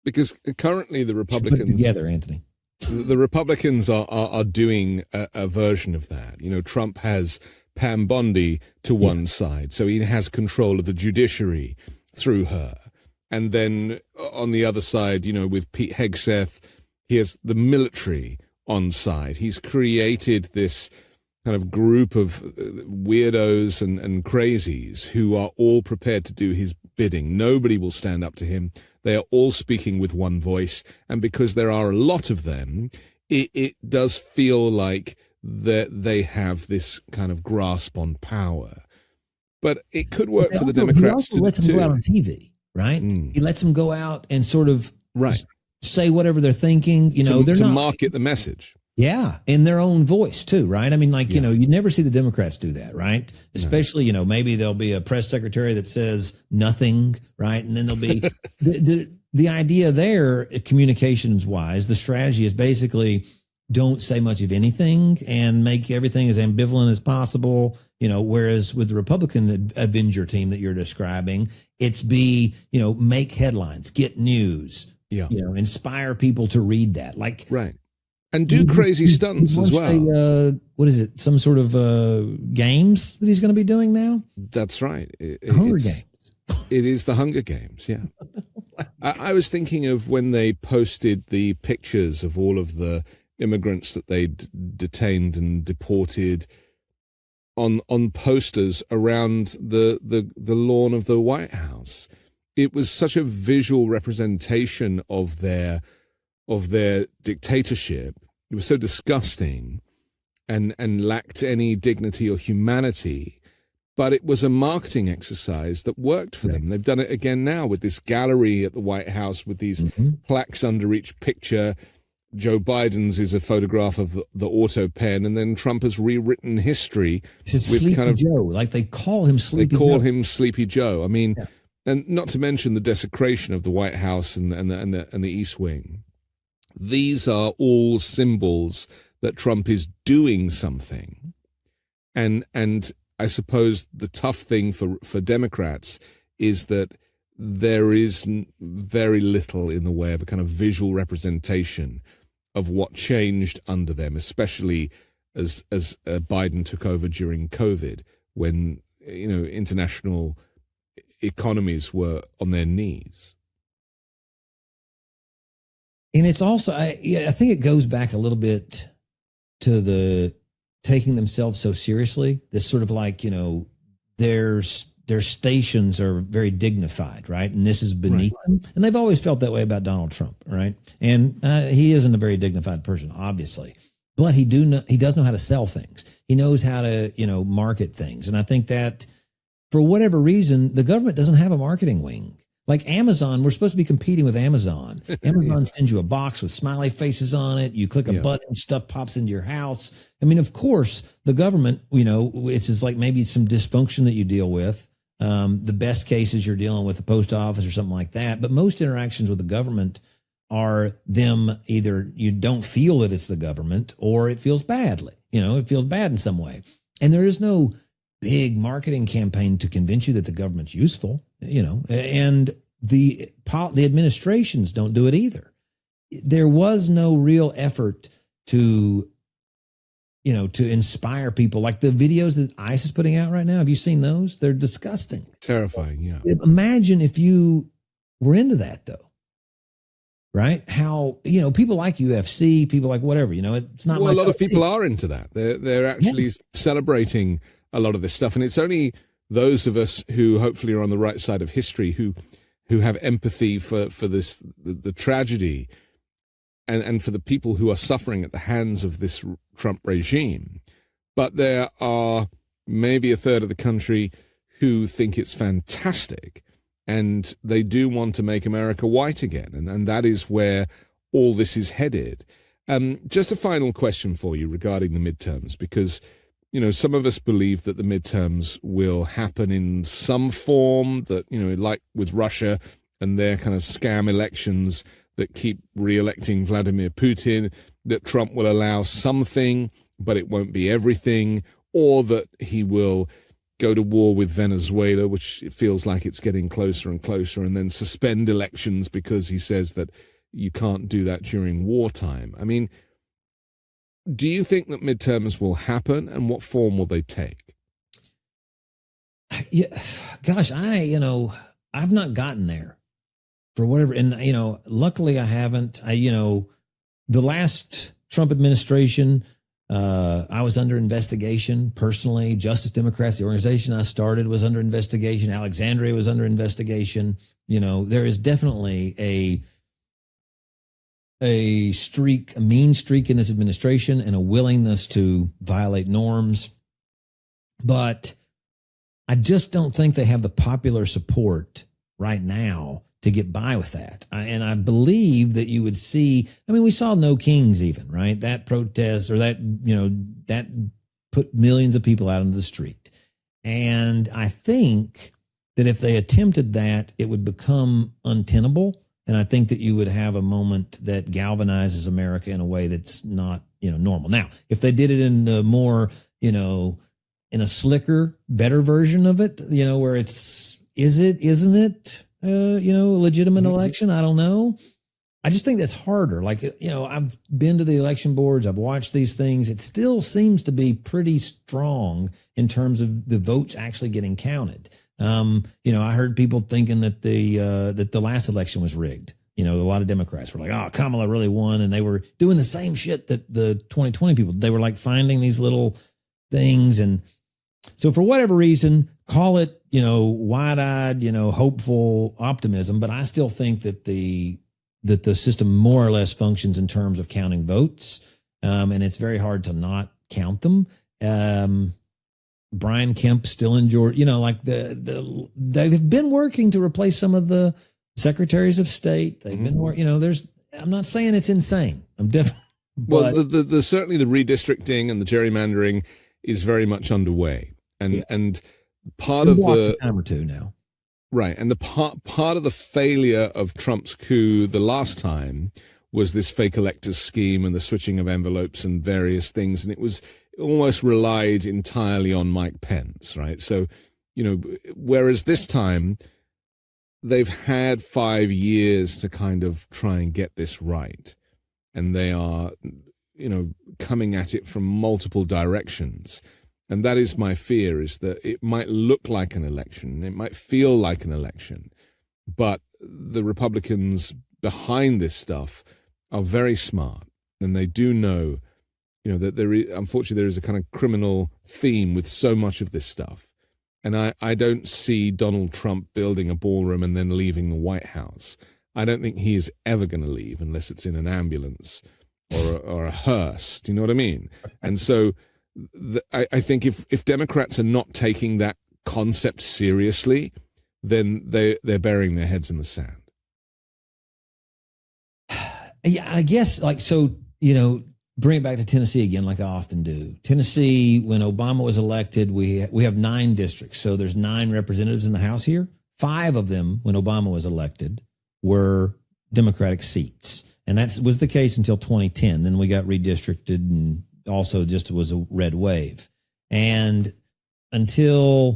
Because currently the Republicans... Put it together, Anthony. The Republicans are doing a version of that. Trump has Pam Bondi to one side, so he has control of the judiciary through her. And then on the other side, with Pete Hegseth, he has the military on side. He's created this kind of group of weirdos and crazies who are all prepared to do his bidding. Nobody will stand up to him. They are all speaking with one voice. And because there are a lot of them, it does feel like that they have this kind of grasp on power. But it could work for the Democrats too. He lets them go out on TV, right? He lets them go out and sort of say whatever they're thinking. They're not market the message. Yeah, in their own voice too, right? I mean, you never see the Democrats do that, right? Especially, maybe there'll be a press secretary that says nothing, right? And then there'll be the idea there, communications wise, the strategy is basically don't say much of anything and make everything as ambivalent as possible. Whereas with the Republican Avenger team that you're describing, it's make headlines, get news, inspire people to read that, right. And do crazy stunts as well. What is it? Some sort of games that he's going to be doing now? That's right. Hunger Games. It is the Hunger Games, yeah. I was thinking of when they posted the pictures of all of the immigrants that they'd detained and deported on posters around the lawn of the White House. It was such a visual representation of their dictatorship. It was so disgusting and lacked any dignity or humanity, but it was a marketing exercise that worked for them. They've done it again now with this gallery at the White House with these plaques under each picture. Joe Biden's is a photograph of the auto pen, and then Trump has rewritten history with Sleepy Joe. Like they call him Sleepy Joe. They call him Sleepy Joe. I mean, and not to mention the desecration of the White House and the East Wing. These are all symbols that Trump is doing something. And I suppose the tough thing for Democrats is that there is very little in the way of a kind of visual representation of what changed under them, especially as Biden took over during COVID, when international economies were on their knees. And it's also, I think it goes back a little bit to the taking themselves so seriously. This sort of their stations are very dignified, right? And this is beneath them. And they've always felt that way about Donald Trump, right? And he isn't a very dignified person, obviously. But he does know how to sell things. He knows how to, market things. And I think that for whatever reason, the government doesn't have a marketing wing. Like Amazon, we're supposed to be competing with Amazon. Amazon sends you a box with smiley faces on it. You click a button, stuff pops into your house. I mean, of course, the government, it's just like maybe some dysfunction that you deal with. The best cases you're dealing with the post office or something like that. But most interactions with the government are them either you don't feel that it's the government or it feels badly. It feels bad in some way. And there is no big marketing campaign to convince you that the government's useful, and the administrations don't do it either. There was no real effort to inspire people. Like the videos that ICE is putting out right now. Have you seen those? They're disgusting. Terrifying, yeah. Imagine if you were into that though. Right? How, people like UFC, people like whatever, it's not. Well, a lot of people are into that. They're actually celebrating a lot of this stuff. And it's only those of us who hopefully are on the right side of history who have empathy for this, the tragedy and for the people who are suffering at the hands of this Trump regime. But there are maybe a third of the country who think it's fantastic, and they do want to make America white again. And that is where all this is headed. Just a final question for you regarding the midterms, because, you know, some of us believe that the midterms will happen in some form, that, you know, like with Russia and their kind of scam elections that keep re-electing Vladimir Putin, that Trump will allow something, but it won't be everything, or that he will go to war with Venezuela, which it feels like it's getting closer and closer, and then suspend elections because he says that you can't do that during wartime. I mean, do you think that midterms will happen, and what form will they take? Yeah, gosh, I've not gotten there for whatever. And, you know, luckily I haven't. The last Trump administration, I was under investigation personally. Justice Democrats, the organization I started, was under investigation. Alexandria was under investigation. You know, there is definitely a mean streak in this administration and a willingness to violate norms. But I just don't think they have the popular support right now to get by with that. And I believe that you would see, I mean, we saw No Kings even, right? That protest, or that, you know, that put millions of people out into the street. And I think that if they attempted that, it would become untenable. And I think that you would have a moment that galvanizes America in a way that's not, you know, normal. Now, if they did it in the more, you know, in a slicker, better version of it, you know, where isn't it, you know, a legitimate election? I don't know. I just think that's harder. Like, you know, I've been to the election boards. I've watched these things. It still seems to be pretty strong in terms of the votes actually getting counted. You know, I heard people thinking that the last election was rigged. You know, a lot of Democrats were like, "Oh, Kamala really won," and they were doing the same shit that the 2020 people. They were like finding these little things, and so for whatever reason, call it, you know, wide-eyed, you know, hopeful optimism. But I still think that the system more or less functions in terms of counting votes, and it's very hard to not count them. Brian Kemp still in Georgia, you know, like they've been working to replace some of the secretaries of state. They've been working, you know, I'm not saying it's insane. I'm definitely, well, certainly the redistricting and the gerrymandering is very much underway. And part of the time or two now. Right. And the part of the failure of Trump's coup the last time was this fake electors scheme and the switching of envelopes and various things. And it almost relied entirely on Mike Pence, right? So, you know, whereas this time they've had 5 years to kind of try and get this right. And they are, you know, coming at it from multiple directions. And that is my fear, is that it might look like an election, it might feel like an election, but the Republicans behind this stuff are very smart, and they do know, you know, that unfortunately there is a kind of criminal theme with so much of this stuff. And I don't see Donald Trump building a ballroom and then leaving the White House. I don't think he is ever going to leave unless it's in an ambulance or a hearse. Do you know what I mean? And so I think if Democrats are not taking that concept seriously, then they're burying their heads in the sand. Yeah, I guess, like, so, you know, bring it back to Tennessee again, like I often do. Tennessee, when Obama was elected, we have 9 districts. So there's 9 representatives in the House here. 5 of them, when Obama was elected, were Democratic seats. And that was the case until 2010. Then we got redistricted, and also just was a red wave. And until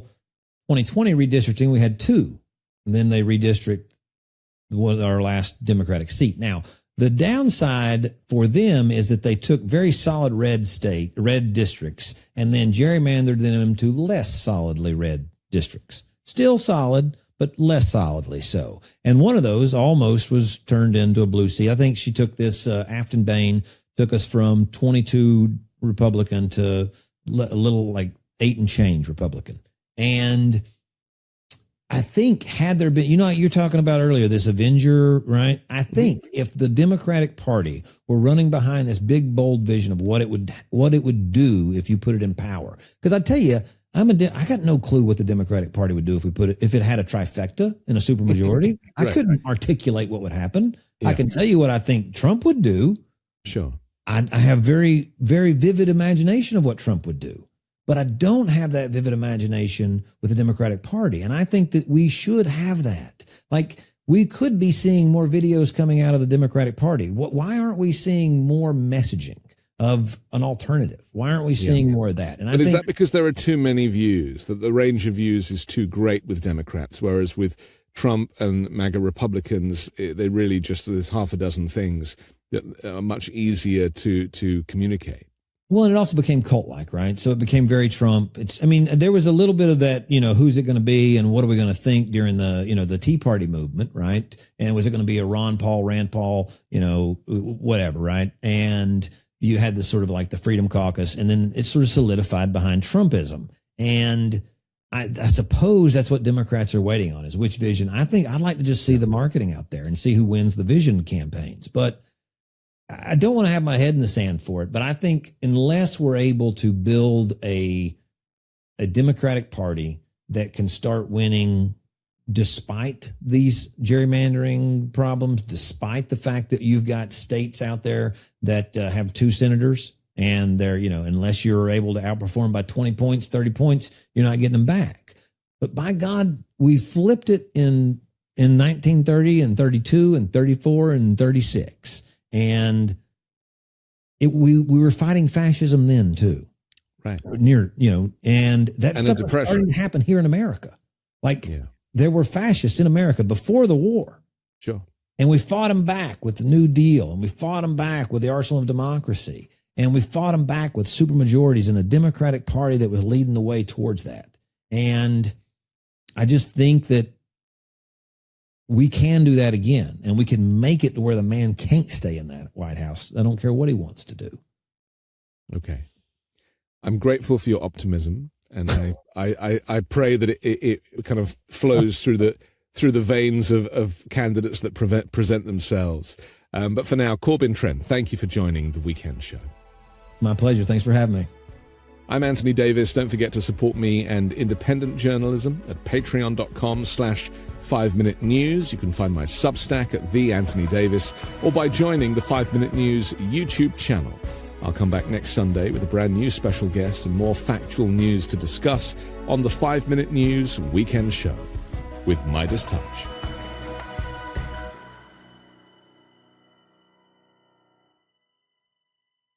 2020 redistricting, we had 2. And then they redistrict our last Democratic seat. Now, the downside for them is that they took very solid red districts and then gerrymandered them to less solidly red districts. Still solid, but less solidly so. And one of those almost was turned into a blue seat. I think she took this, Afton Bain took us from 22 Republican to a little like 8 and change Republican. And I think had there been, you're talking about earlier, this Avenger, right? I think if the Democratic Party were running behind this big, bold vision of what it would do if you put it in power. Because I tell you, I got no clue what the Democratic Party would do if it had a trifecta and a supermajority. Right. I couldn't articulate what would happen. Yeah. I can tell you what I think Trump would do. Sure. I have very, very vivid imagination of what Trump would do. But I don't have that vivid imagination with the Democratic Party. And I think that we should have that. Like, we could be seeing more videos coming out of the Democratic Party. Why aren't we seeing more messaging of an alternative? Why aren't we seeing more of that? And is that because there are too many views, that the range of views is too great with Democrats, whereas with Trump and MAGA Republicans, they really there's half a dozen things that are much easier to communicate? Well, and it also became cult-like, right? So it became very Trump. There was a little bit of that, who's it going to be and what are we going to think during the Tea Party movement, right? And was it going to be a Rand Paul, whatever, right? And you had this sort of like the Freedom Caucus, and then it sort of solidified behind Trumpism. And I suppose that's what Democrats are waiting on, is which vision. I think I'd like to just see the marketing out there and see who wins the vision campaigns. But I don't want to have my head in the sand for it, but I think unless we're able to build a Democratic Party that can start winning despite these gerrymandering problems, despite the fact that you've got states out there that have 2 senators and they're, unless you're able to outperform by 20 points, 30 points, you're not getting them back. But by God, we flipped it in 1930 and 32 and 34 and 36. And we were fighting fascism then too, right? And that stuff was starting to happen here in America. There were fascists in America before the war, sure, and we fought them back with the New Deal, and we fought them back with the arsenal of democracy, and we fought them back with supermajorities and a Democratic Party that was leading the way towards that. And I just think that we can do that again, and we can make it to where the man can't stay in that White House. I don't care what he wants to do. Okay. I'm grateful for your optimism, and I pray that it kind of flows through the veins of candidates that present themselves. But for now, Corbin Trent, thank you for joining The Weekend Show. My pleasure. Thanks for having me. I'm Anthony Davis. Don't forget to support me and independent journalism at patreon.com/5Minute News. You can find my Substack at The Anthony Davis, or by joining the 5 Minute News YouTube channel. I'll come back next Sunday with a brand new special guest and more factual news to discuss on the 5 Minute News Weekend Show with Midas Touch.